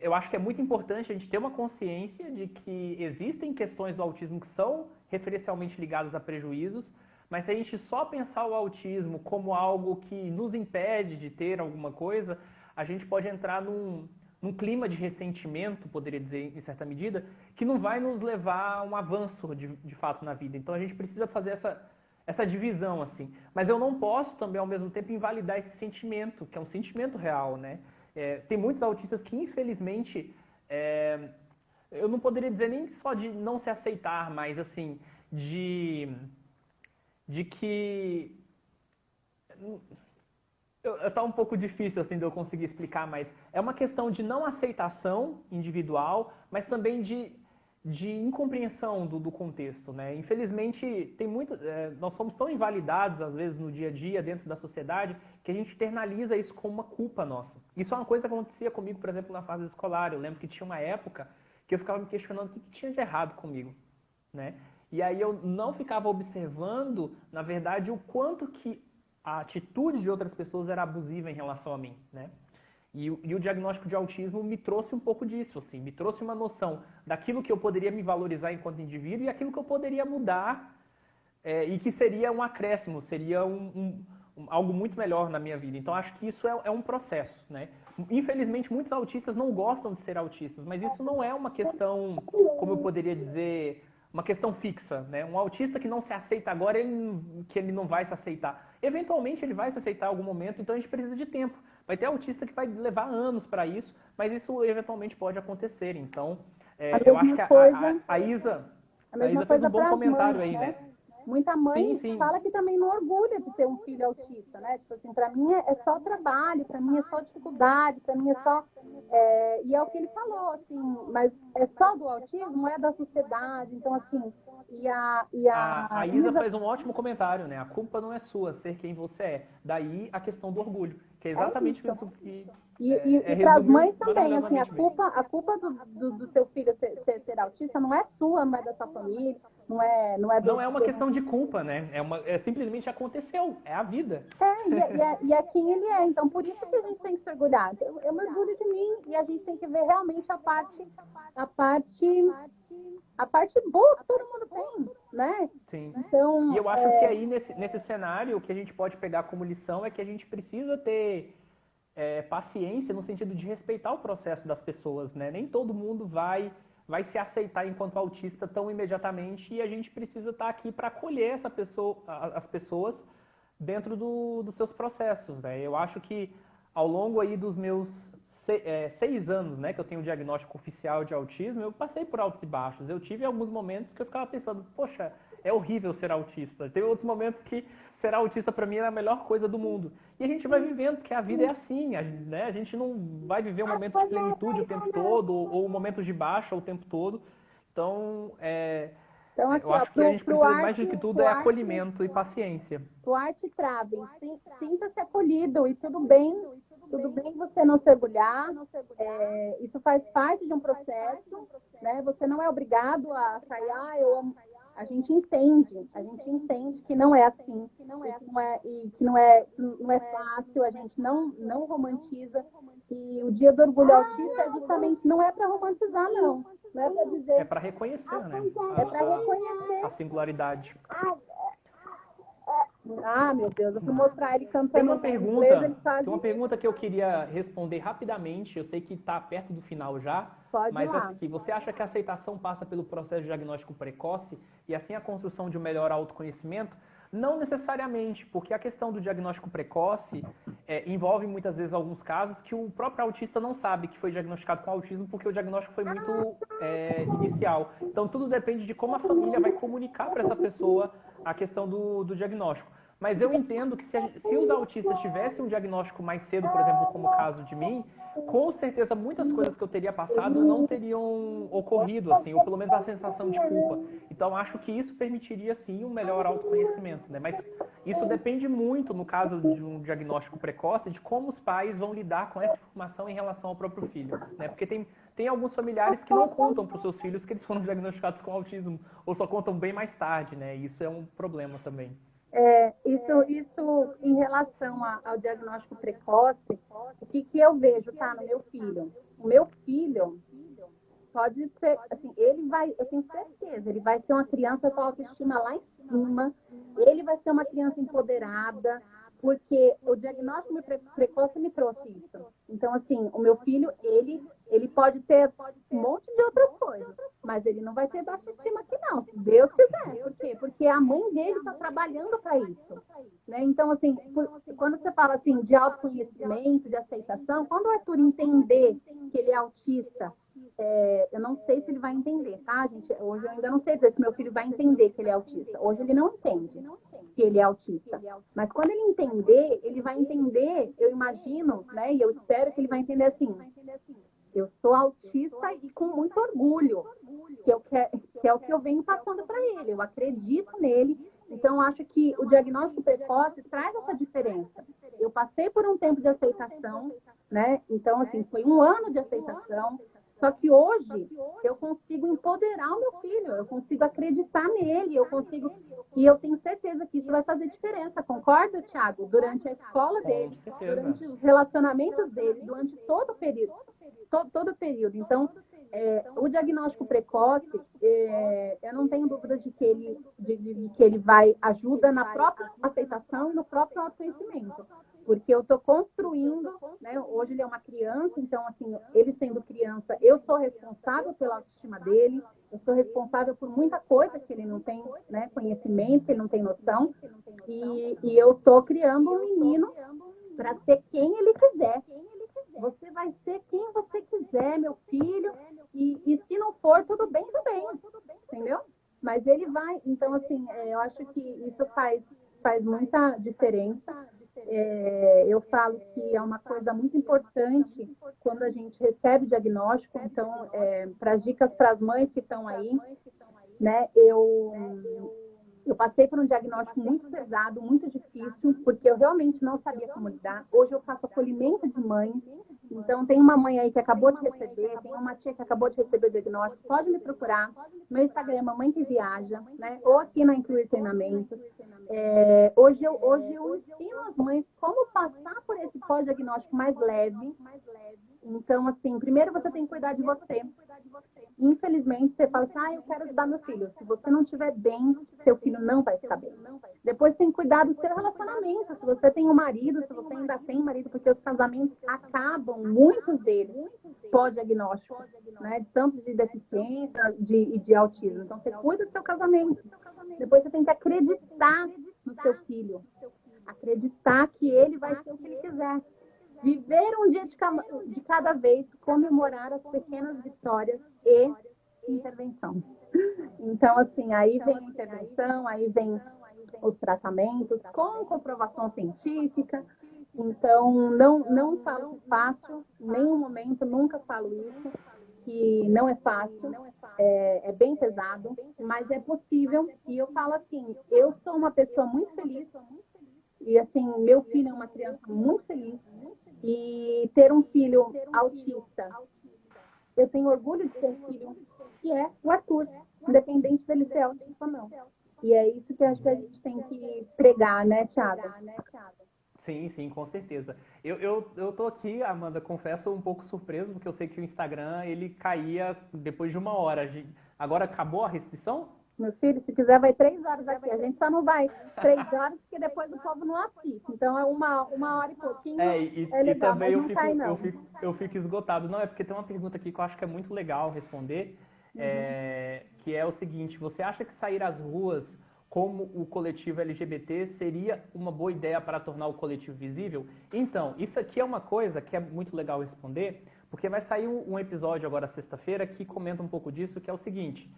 eu acho que é muito importante a gente ter uma consciência de que existem questões do autismo que são referencialmente ligadas a prejuízos, mas se a gente só pensar o autismo como algo que nos impede de ter alguma coisa, a gente pode entrar num clima de ressentimento, poderia dizer em certa medida, que não vai nos levar a um avanço de fato na vida. Então a gente precisa fazer essa divisão, assim. Mas eu não posso também, ao mesmo tempo, invalidar esse sentimento, que é um sentimento real, né? Tem muitos autistas que, infelizmente, eu não poderia dizer nem só de não se aceitar, mas, assim, de que... Tá um pouco difícil, assim, de eu conseguir explicar, mas é uma questão de não aceitação individual, mas também de incompreensão do contexto, né? Infelizmente, nós somos tão invalidados, às vezes, no dia a dia, dentro da sociedade, que a gente internaliza isso como uma culpa nossa. Isso é uma coisa que acontecia comigo, por exemplo, na fase escolar. Eu lembro que tinha uma época que eu ficava me questionando o que tinha de errado comigo, né? E aí eu não ficava observando, na verdade, o quanto que a atitude de outras pessoas era abusiva em relação a mim, né? E o diagnóstico de autismo me trouxe um pouco disso, assim, me trouxe uma noção daquilo que eu poderia me valorizar enquanto indivíduo e aquilo que eu poderia mudar e que seria um acréscimo, seria algo muito melhor na minha vida. Então, acho que isso é um processo, né? Infelizmente, muitos autistas não gostam de ser autistas, mas isso não é uma questão, como eu poderia dizer, uma questão fixa, né? Um autista que não se aceita agora, que ele não vai se aceitar. Eventualmente ele vai se aceitar em algum momento, então a gente precisa de tempo. Vai ter autista que vai levar anos para isso, mas isso eventualmente pode acontecer. Então, eu acho que a Isa fez um bom comentário aí, né? Muita mãe sim. fala que também não orgulha de ter um filho autista, né? Tipo assim, pra mim é só trabalho, pra mim é só dificuldade, pra mim é só... e é o que ele falou, assim, mas é só do autismo, é da sociedade, então assim... A Isa fez um ótimo comentário, né? A culpa não é sua, ser quem você é. Daí a questão do orgulho, que é exatamente isso que... E para as mães também, assim, a culpa do seu filho ser autista não é sua, não é da sua família, não é uma questão de culpa, né? Simplesmente aconteceu, é a vida. E é quem ele é. Então, por isso que a gente tem que se orgulhar. Eu me orgulho de mim e a gente tem que ver realmente a parte boa que todo mundo tem, né? Sim. Então, e eu acho que aí, nesse cenário, o que a gente pode pegar como lição é que a gente precisa ter paciência no sentido de respeitar o processo das pessoas, né? Nem todo mundo vai se aceitar enquanto autista tão imediatamente e a gente precisa estar aqui para acolher as pessoas dentro dos seus processos, né? Eu acho que ao longo aí dos meus 6 anos, né, que eu tenho o diagnóstico oficial de autismo, eu passei por altos e baixos. Eu tive alguns momentos que eu ficava pensando, poxa, é horrível ser autista. Teve outros momentos que ser autista para mim era a melhor coisa do mundo. E a gente vai vivendo, porque a vida é assim, né? A gente não vai viver um momento de plenitude o tempo todo, ou momentos de baixa o tempo todo. Então, Então, aqui, eu ó, acho que a gente precisa, mais do que tudo, é pro acolhimento e paciência. Arte Traven, sinta-se acolhido e tudo bem você não se orgulhar, isso faz parte de um processo, né? Você não é obrigado a sair, eu amo. A gente entende que não é assim, que não é fácil, a gente não romantiza. E o Dia do Orgulho Autista justamente não é para romantizar, não. Não é para dizer. É para reconhecer, né? É para reconhecer A singularidade. Meu Deus, eu fui mostrar ele cantando Tem uma inglês, ele pergunta, tem uma pergunta que eu queria responder rapidamente. Eu sei que está perto do final já, Pode mas lá. aqui, você acha que a aceitação passa pelo processo de diagnóstico precoce e assim a construção de um melhor autoconhecimento? Não necessariamente, porque a questão do diagnóstico precoce envolve muitas vezes alguns casos que o próprio autista não sabe que foi diagnosticado com autismo porque o diagnóstico foi muito inicial. Então tudo depende de como a família vai comunicar para essa pessoa a questão do diagnóstico. Mas eu entendo que se os autistas tivessem um diagnóstico mais cedo, por exemplo, como o caso de mim, com certeza muitas coisas que eu teria passado não teriam ocorrido, assim, ou pelo menos a sensação de culpa. Então acho que isso permitiria sim um melhor autoconhecimento, né? Mas isso depende muito, no caso de um diagnóstico precoce, de como os pais vão lidar com essa informação em relação ao próprio filho, né? Porque tem alguns familiares que não contam para os seus filhos que eles foram diagnosticados com autismo, ou só contam bem mais tarde, né? E isso é um problema também. Isso em relação ao diagnóstico precoce, o que eu vejo, tá, no meu filho? O meu filho pode ser, assim, eu tenho certeza, ele vai ser uma criança com autoestima lá em cima, ele vai ser uma criança empoderada, porque o diagnóstico precoce me trouxe isso. Então, assim, o meu filho, ele pode ter um monte de outras coisas, mas ele não vai ter baixa estima aqui não, se Deus quiser. Por quê? Porque a mãe dele está trabalhando para isso. Né? Então, assim, quando você fala assim de autoconhecimento, de aceitação, quando o Arthur entender que ele é autista, eu não sei se ele vai entender, tá, gente? Hoje eu ainda não sei se meu filho vai entender que ele é autista. Hoje ele não entende que ele é autista. Mas quando ele entender, ele vai entender, eu imagino, né? E eu espero que ele vai entender assim, eu sou autista e com muito orgulho, que é o que eu venho passando para ele. Eu acredito nele. Então, acho que o diagnóstico precoce traz essa diferença. Eu passei por um tempo de aceitação, né? Então, assim, foi um ano de aceitação. Só que hoje eu consigo empoderar o meu filho, eu consigo acreditar nele, e eu tenho certeza que isso vai fazer diferença, concorda, Thiago? Durante a escola dele, durante os relacionamentos dele, durante todo o período. Todo o período. Então, o diagnóstico precoce, eu não tenho dúvida de que ele vai ajuda na própria aceitação e no próprio autoconhecimento. Porque eu estou construindo, né? Hoje ele é uma criança, então, assim, ele sendo criança, eu sou responsável pela autoestima dele, eu sou responsável por muita coisa que ele não tem, né, conhecimento, que ele não tem noção, e eu estou criando um menino para ser quem ele quiser. Você vai ser quem você quiser, meu filho, e se não for, tudo bem, entendeu? Mas ele vai, então, assim, eu acho que isso faz muita diferença. Eu falo que é uma coisa muito importante quando a gente recebe diagnóstico. Então, para as dicas para as mães que estão aí, né, eu passei por um diagnóstico muito pesado, muito difícil, porque eu realmente não sabia como lidar. Hoje eu faço acolhimento de mães. Então, tem uma mãe aí que acabou de receber, tem uma tia que acabou de receber o diagnóstico, pode me procurar. Meu Instagram é Mamãe que Viaja, né? Ou aqui na Incluir Treinamentos. Hoje eu ensino as mães como passar por esse pós-diagnóstico mais leve. Então, assim, primeiro você tem que cuidar de você. Infelizmente, você fala assim, eu quero ajudar meu filho. Se você não estiver bem, seu filho não vai ficar bem. Depois tem que cuidar do seu relacionamento. Se você tem um marido, se você ainda tem marido, porque os casamentos acabam, muitos deles, pós-diagnóstico, né? Tanto de deficiência e de autismo. Então, você cuida do seu casamento. Depois você tem que acreditar no seu filho. Acreditar que ele vai ser o que ele quiser. viver um dia de cada vez, comemorar as pequenas vitórias e intervenção. Então, assim, aí vem a intervenção, aí vem os tratamentos com comprovação científica. Então, não falo que fácil, em nenhum momento, nunca falo isso, que não é fácil, é bem pesado, mas é possível. E eu falo assim, eu sou uma pessoa muito feliz, e assim, meu filho é uma criança muito feliz, e ter um filho autista, eu tenho orgulho de ter um filho que é o Arthur, independente dele ser autista ou não. E é isso que eu acho que a gente tem que pregar, né, Thiago? Sim, sim, com certeza. Eu tô aqui, Amanda, confesso, um pouco surpreso, porque eu sei que o Instagram, ele caía depois de 1 hora. Agora acabou a restrição? Meu filho, se quiser, vai 3 horas aqui. A gente só não vai 3 horas, porque depois o povo não assiste. Então, é uma hora e pouquinho. É legal, também mas não cai, não. eu fico esgotado. Não, é porque tem uma pergunta aqui que eu acho que é muito legal responder, que é o seguinte: você acha que sair às ruas como o coletivo LGBT seria uma boa ideia para tornar o coletivo visível? Então, isso aqui é uma coisa que é muito legal responder, porque vai sair um episódio agora sexta-feira que comenta um pouco disso, que é o seguinte: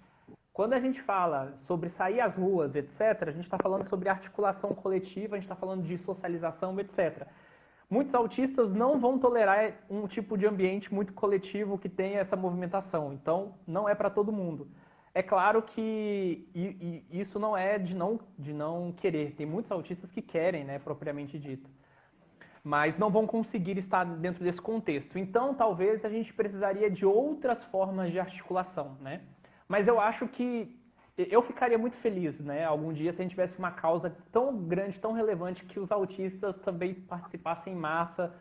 quando a gente fala sobre sair às ruas, etc., a gente está falando sobre articulação coletiva, a gente está falando de socialização, etc. Muitos autistas não vão tolerar um tipo de ambiente muito coletivo que tenha essa movimentação, então não é para todo mundo. É claro que isso não é de não querer, tem muitos autistas que querem, né, propriamente dito, mas não vão conseguir estar dentro desse contexto. Então, talvez a gente precisaria de outras formas de articulação, né? Mas eu acho que eu ficaria muito feliz, né, algum dia, se a gente tivesse uma causa tão grande, tão relevante, que os autistas também participassem em massa,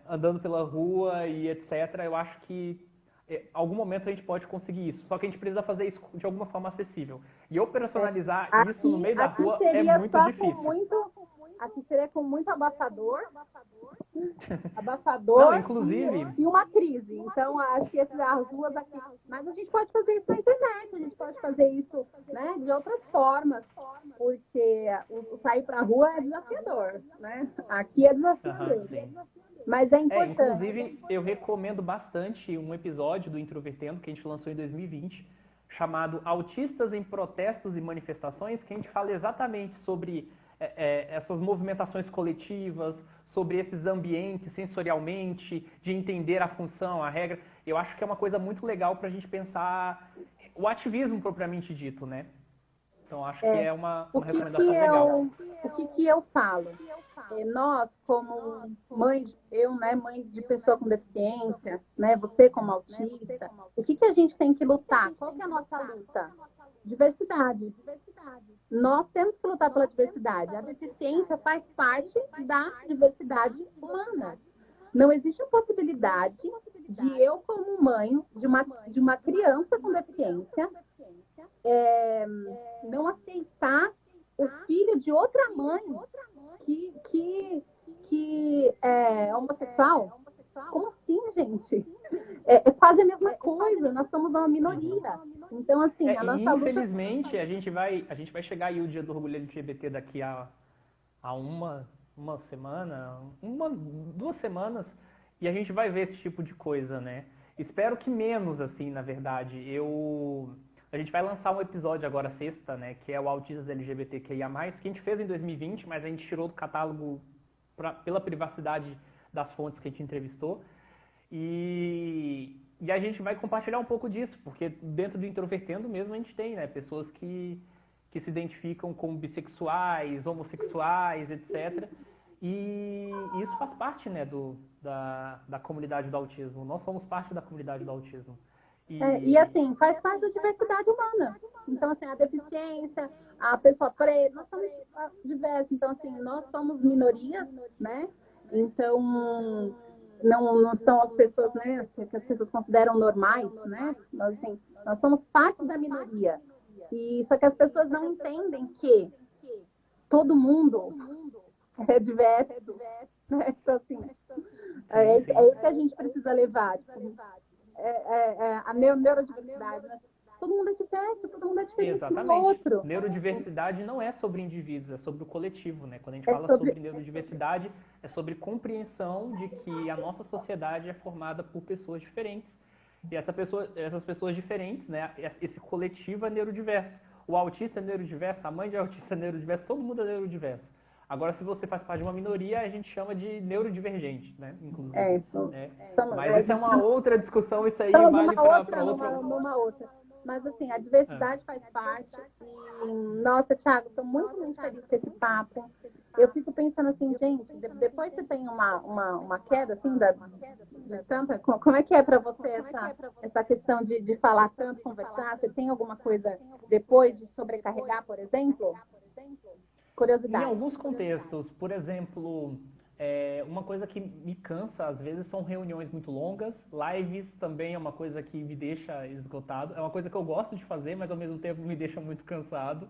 andando pela rua e etc. Eu acho que em algum momento a gente pode conseguir isso. Só que a gente precisa fazer isso de alguma forma acessível. E operacionalizar isso no meio da rua é muito difícil. Aqui seria com muito abafador, Não, inclusive, e uma crise. Então, acho que as ruas aqui... Mas a gente pode fazer isso na internet, a gente pode fazer isso, né, de outras formas, porque o sair para a rua é desafiador, né? Aqui é desafiador. Mas é importante. Inclusive, eu recomendo bastante um episódio do Introvertendo, que a gente lançou em 2020, chamado Autistas em Protestos e Manifestações, que a gente fala exatamente sobre essas movimentações coletivas, sobre esses ambientes sensorialmente, de entender a função, a regra. Eu acho que é uma coisa muito legal para a gente pensar o ativismo propriamente dito, né? Então, acho que é uma recomendação legal. O que eu falo? Nós, como mãe, né, mãe de pessoa com deficiência, né, você como autista, o que a gente tem que lutar? Qual que é a nossa luta? Diversidade. Nós temos que lutar pela diversidade. A deficiência faz parte da diversidade humana. Não existe a possibilidade de eu, como mãe de uma criança com deficiência, não aceitar o filho de outra mãe que é homossexual. Como assim, gente? É quase a mesma coisa, nós somos uma minoria. Então, assim, a nossa luta... Infelizmente, a gente vai chegar aí o dia do orgulho LGBT daqui a uma semana, 2 semanas, e a gente vai ver esse tipo de coisa, né? Espero que menos, assim, na verdade. A gente vai lançar um episódio agora sexta, né, que é o Autistas LGBTQIA+, que a gente fez em 2020, mas a gente tirou do catálogo pela privacidade das fontes que a gente entrevistou. E a gente vai compartilhar um pouco disso, porque dentro do Introvertendo mesmo a gente tem, né, pessoas que se identificam como bissexuais, homossexuais, etc. E isso faz parte, né, da comunidade do autismo. Nós somos parte da comunidade do autismo. E assim, faz parte da diversidade humana. Então, assim, a deficiência, a pessoa preta, nós somos diversos. Então, assim, nós somos minorias, né? Então, não são as pessoas, né, que as pessoas consideram normais, né? Nós somos parte da minoria. E só que as pessoas não entendem que todo mundo é diverso, né? Então, assim, é isso que a gente precisa levar. Tipo, a neurodiversidade, né? todo mundo é diverso, todo mundo é diferente do Exatamente. outro. Neurodiversidade não é sobre indivíduos, é sobre o coletivo, né? Quando a gente É fala sobre... sobre neurodiversidade, é sobre compreensão de que a nossa sociedade é formada por pessoas diferentes. E essas pessoas diferentes, né? Esse coletivo é neurodiverso. O autista é neurodiverso, a mãe de autista é neurodiverso, todo mundo é neurodiverso. Agora, se você faz parte de uma minoria, a gente chama de neurodivergente, né? Inclusive. Mas isso é uma outra discussão, isso aí vale para outra. Numa outra. Mas, assim, a diversidade faz parte. E, nossa, Thiago, estou muito, muito feliz com esse papo. Eu fico pensando assim, gente, depois você tem uma queda, assim, de tanta... Como é que é para você essa questão de falar tanto, conversar? Você tem alguma coisa depois de sobrecarregar, por exemplo? Curiosidade. Em alguns contextos, por exemplo, uma coisa que me cansa às vezes são reuniões muito longas, lives também é uma coisa que me deixa esgotado, é uma coisa que eu gosto de fazer, mas ao mesmo tempo me deixa muito cansado.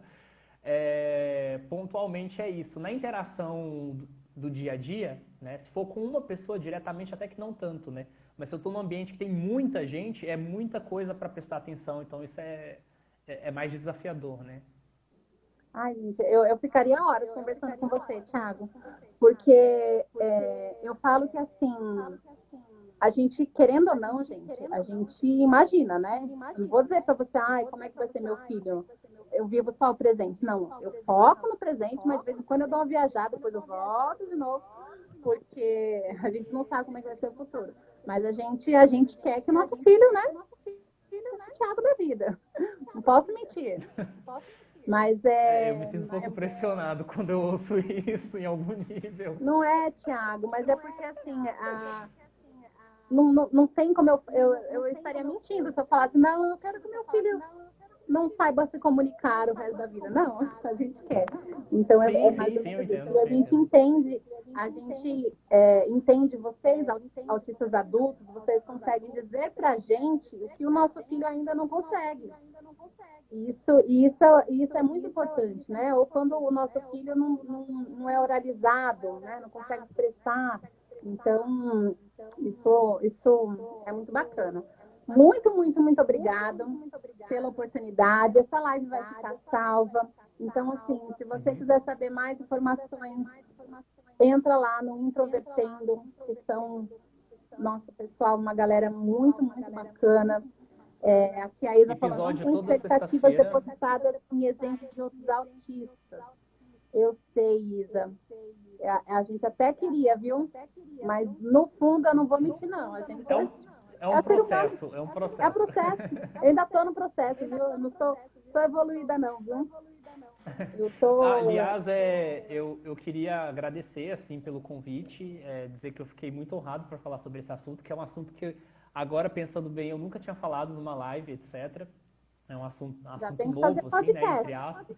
Pontualmente é isso. Na interação do dia a dia, né, se for com uma pessoa diretamente, até que não tanto, né? Mas se eu estou num ambiente que tem muita gente, é muita coisa para prestar atenção, então isso é mais desafiador, né? Ai, gente, eu ficaria horas conversando com você, Thiago, porque eu falo que, assim, a gente, querendo ou não, gente, a gente imagina, né? Não vou dizer para você, ai, como é que vai ser meu filho? Eu vivo só o presente. Não, eu foco no presente, mas de vez em quando eu dou uma viajada, depois eu volto de novo, porque a gente não sabe como é que vai ser o futuro. Mas a gente quer que o nosso filho, né? Thiago da vida. Não posso mentir. Mas eu me sinto um pouco pressionado quando eu ouço isso em algum nível. Não é, Thiago, mas é porque assim, não tem como eu estaria mentindo se eu falasse, não, eu quero que meu filho não saiba se comunicar o resto da vida. Não, a gente quer. Então é mais ou menos isso. E a gente entende vocês, autistas adultos, vocês conseguem dizer pra gente o que o nosso filho ainda não consegue. Isso é muito importante, né? Ou quando o nosso filho não é oralizado, né? Não consegue expressar. Então, isso é muito bacana. Muito, muito, muito obrigada pela oportunidade. Essa live vai ficar salva. Então, assim, se você quiser saber mais informações, entra lá no Introvertendo, que são, nossa, pessoal, uma galera muito, muito bacana. Aqui a Isa falou, não tem expectativas depositadas em exemplos de outros autistas. Eu sei, Isa. A gente até queria, viu? Mas no fundo eu não vou mentir, não. A gente é um processo. É um processo. Eu ainda estou no processo, viu? Eu não estou evoluída, não, viu? Aliás, eu queria agradecer assim, pelo convite, dizer que eu fiquei muito honrado para falar sobre esse assunto, que é um assunto que, agora pensando bem, eu nunca tinha falado numa live, etc. É um assunto novo, assim, né, entre aspas.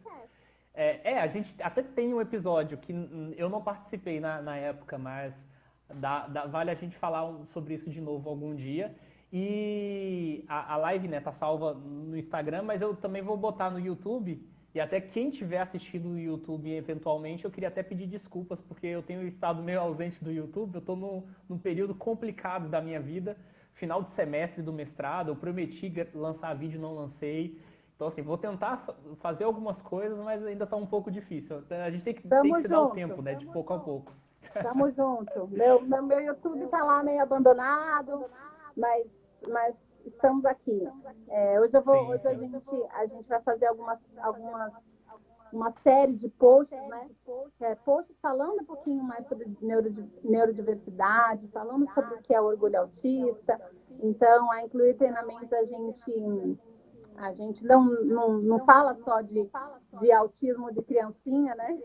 A gente até tem um episódio que eu não participei na época, mas vale a gente falar sobre isso de novo algum dia. E a live, né, tá salva no Instagram, mas eu também vou botar no YouTube. E até quem tiver assistido no YouTube eventualmente, eu queria até pedir desculpas, porque eu tenho estado meio ausente do YouTube, eu estou num período complicado da minha vida, final de semestre do mestrado, eu prometi lançar vídeo, não lancei. Então, assim, vou tentar fazer algumas coisas, mas ainda está um pouco difícil. A gente tem que se dar o tempo, né, de pouco a pouco. Tamo junto. Meu YouTube está lá meio abandonado, mas estamos aqui. Hoje a gente vai fazer uma série de posts, né? Posts falando um pouquinho mais sobre neurodiversidade, falando sobre o que é orgulho autista. Então, a Incluir Treinamento, a gente não fala só de autismo de criancinha, né?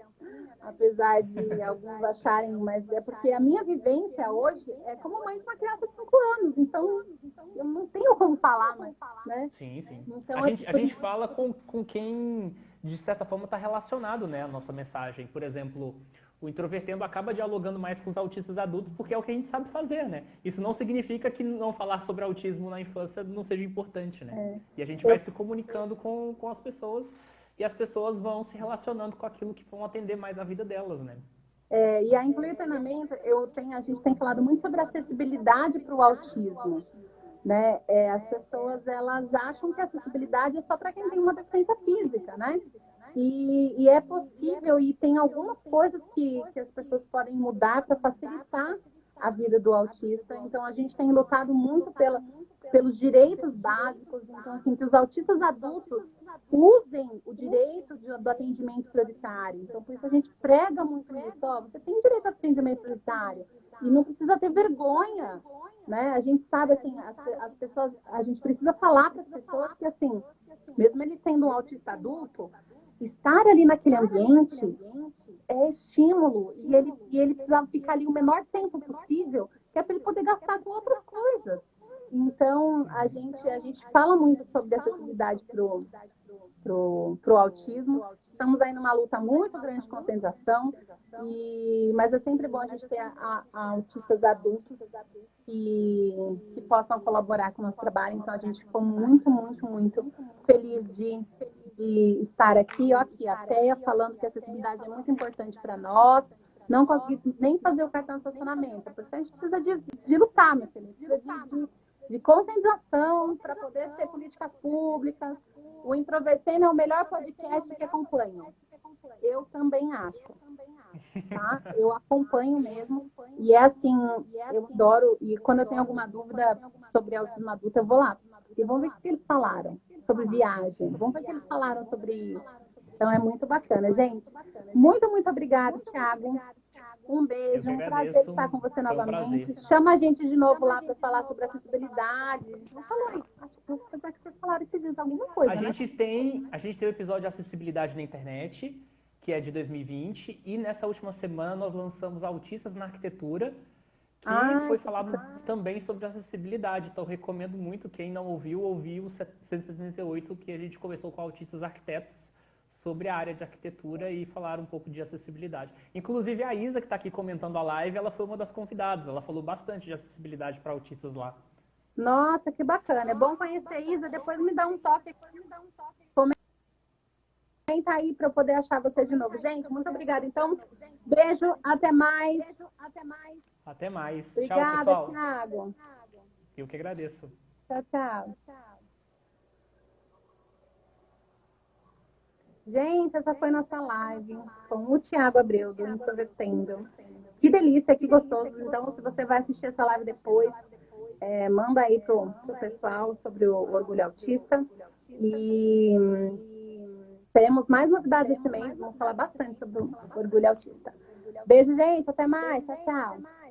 Apesar de alguns acharem, mas é porque a minha vivência hoje é como mãe de uma criança de 5 anos, então eu não tenho como falar, né? Sim, sim. Então, a gente fala com quem, de certa forma, está relacionado, né, a nossa mensagem. Por exemplo, o Introvertendo acaba dialogando mais com os autistas adultos porque é o que a gente sabe fazer, né? Isso não significa que não falar sobre autismo na infância não seja importante, né? E a gente vai se comunicando com as pessoas e as pessoas vão se relacionando com aquilo que vão atender mais a vida delas, né? E a Incluir Treinamento, a gente tem falado muito sobre acessibilidade para o autismo. né? As pessoas, elas acham que a acessibilidade é só para quem tem uma deficiência física, né? E é possível, e tem algumas coisas que as pessoas podem mudar para facilitar a vida do autista. Então, a gente tem lutado muito pelos direitos básicos, então, assim, que os autistas adultos usem o direito do atendimento prioritário. Então, por isso a gente prega muito isso. Ó, você tem direito ao atendimento prioritário e não precisa ter vergonha, né? A gente sabe, assim, as pessoas, a gente precisa falar para as pessoas que, assim, mesmo ele sendo um autista adulto, estar ali naquele ambiente é estímulo e ele precisava ficar ali o menor tempo possível, que é para ele poder gastar com outras coisas. Então, a gente fala muito sobre acessibilidade pro autismo. Estamos aí numa luta muito grande de conscientização, mas é sempre bom a gente ter autistas adultos que possam colaborar com o nosso trabalho. Então, a gente ficou muito, muito, muito feliz de estar aqui. Ó, aqui a Teia falando que a acessibilidade é muito importante para nós. Não consegui nem fazer o cartão de estacionamento. Porque a gente precisa de lutar, meu filho. Precisa de conscientização para poder ter políticas públicas. O Introvertendo é o melhor podcast que acompanham. Eu também acho. Tá? Eu acompanho mesmo. E é assim, eu adoro. E quando eu tenho alguma dúvida sobre autismo adulto, eu vou lá. E vamos ver o que eles falaram sobre viagem. Vamos ver o que eles falaram sobre isso. Então é muito bacana, gente. Muito, muito obrigada, Thiago. Um beijo, um prazer estar com você novamente. Chama a gente de novo lá para falar sobre acessibilidade. A gente não falou isso. Acho que vocês falaram que diz alguma coisa, a gente tem o episódio de acessibilidade na internet, que é de 2020, e nessa última semana nós lançamos Autistas na Arquitetura, que foi falado também sobre acessibilidade. Então recomendo muito, quem não ouviu, ouvir o 178, que a gente conversou com autistas arquitetos sobre a área de arquitetura e falar um pouco de acessibilidade. Inclusive a Isa, que está aqui comentando a live, ela foi uma das convidadas. Ela falou bastante de acessibilidade para autistas lá. Nossa, que bacana. É bom conhecer a Isa. Depois me dá um toque. Comenta aí para eu poder achar você de novo. Gente, muito obrigada. Então, beijo. Até mais. Até mais. Obrigada, tchau, pessoal. Thiago. Eu que agradeço. Tchau, tchau. Gente, essa foi nossa live com o Thiago Abreu, do Introvertendo. Que delícia, que gostoso. Então, se você vai assistir essa live depois, manda aí pro pessoal sobre o Orgulho Autista. E teremos mais novidades esse mês. Vamos falar bastante sobre o Orgulho Autista. Beijo, gente. Até mais. Tchau, tchau.